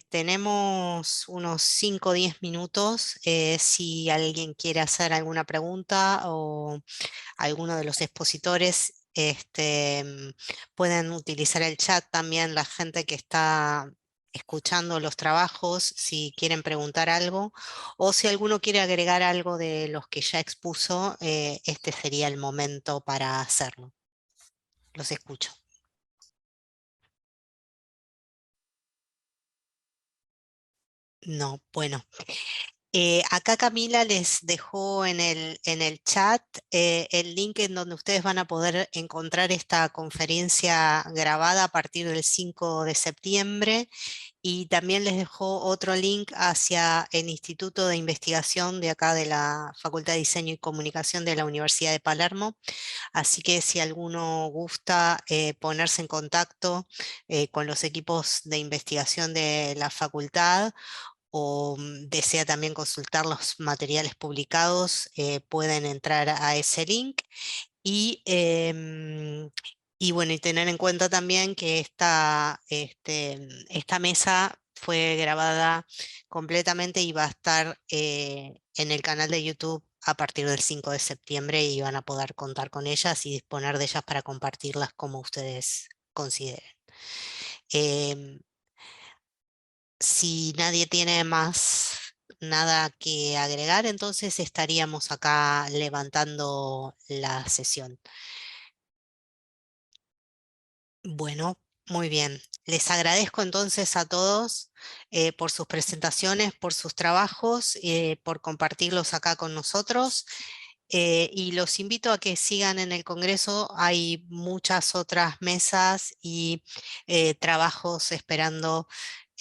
Speaker 1: Tenemos unos 5 o 10 minutos. Si alguien quiere hacer alguna pregunta o alguno de los expositores pueden utilizar el chat también, la gente que está escuchando los trabajos, si quieren preguntar algo, o si alguno quiere agregar algo de los que ya expuso, este sería el momento para hacerlo. Los escucho. No, bueno. Acá Camila les dejó en el chat el link en donde ustedes van a poder encontrar esta conferencia grabada a partir del 5 de septiembre, y también les dejó otro link hacia el Instituto de Investigación de acá de la Facultad de Diseño y Comunicación de la Universidad de Palermo. Así que si alguno gusta ponerse en contacto con los equipos de investigación de la facultad, o desea también consultar los materiales publicados, pueden entrar a ese link. Y bueno, y tener en cuenta también que esta mesa fue grabada completamente y va a estar en el canal de YouTube a partir del 5 de septiembre, y van a poder contar con ellas y disponer de ellas para compartirlas como ustedes consideren. Si nadie tiene más nada que agregar, entonces estaríamos acá levantando la sesión. Bueno, muy bien. Les agradezco entonces a todos por sus presentaciones, por sus trabajos, por compartirlos acá con nosotros. Y los invito a que sigan en el Congreso. Hay muchas otras mesas y trabajos esperando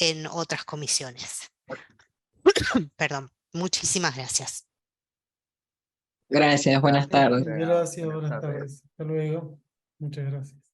Speaker 1: en otras comisiones. Perdón, muchísimas gracias.
Speaker 8: Gracias, buenas tardes.
Speaker 7: Gracias, buenas tardes. Hasta luego. Muchas gracias.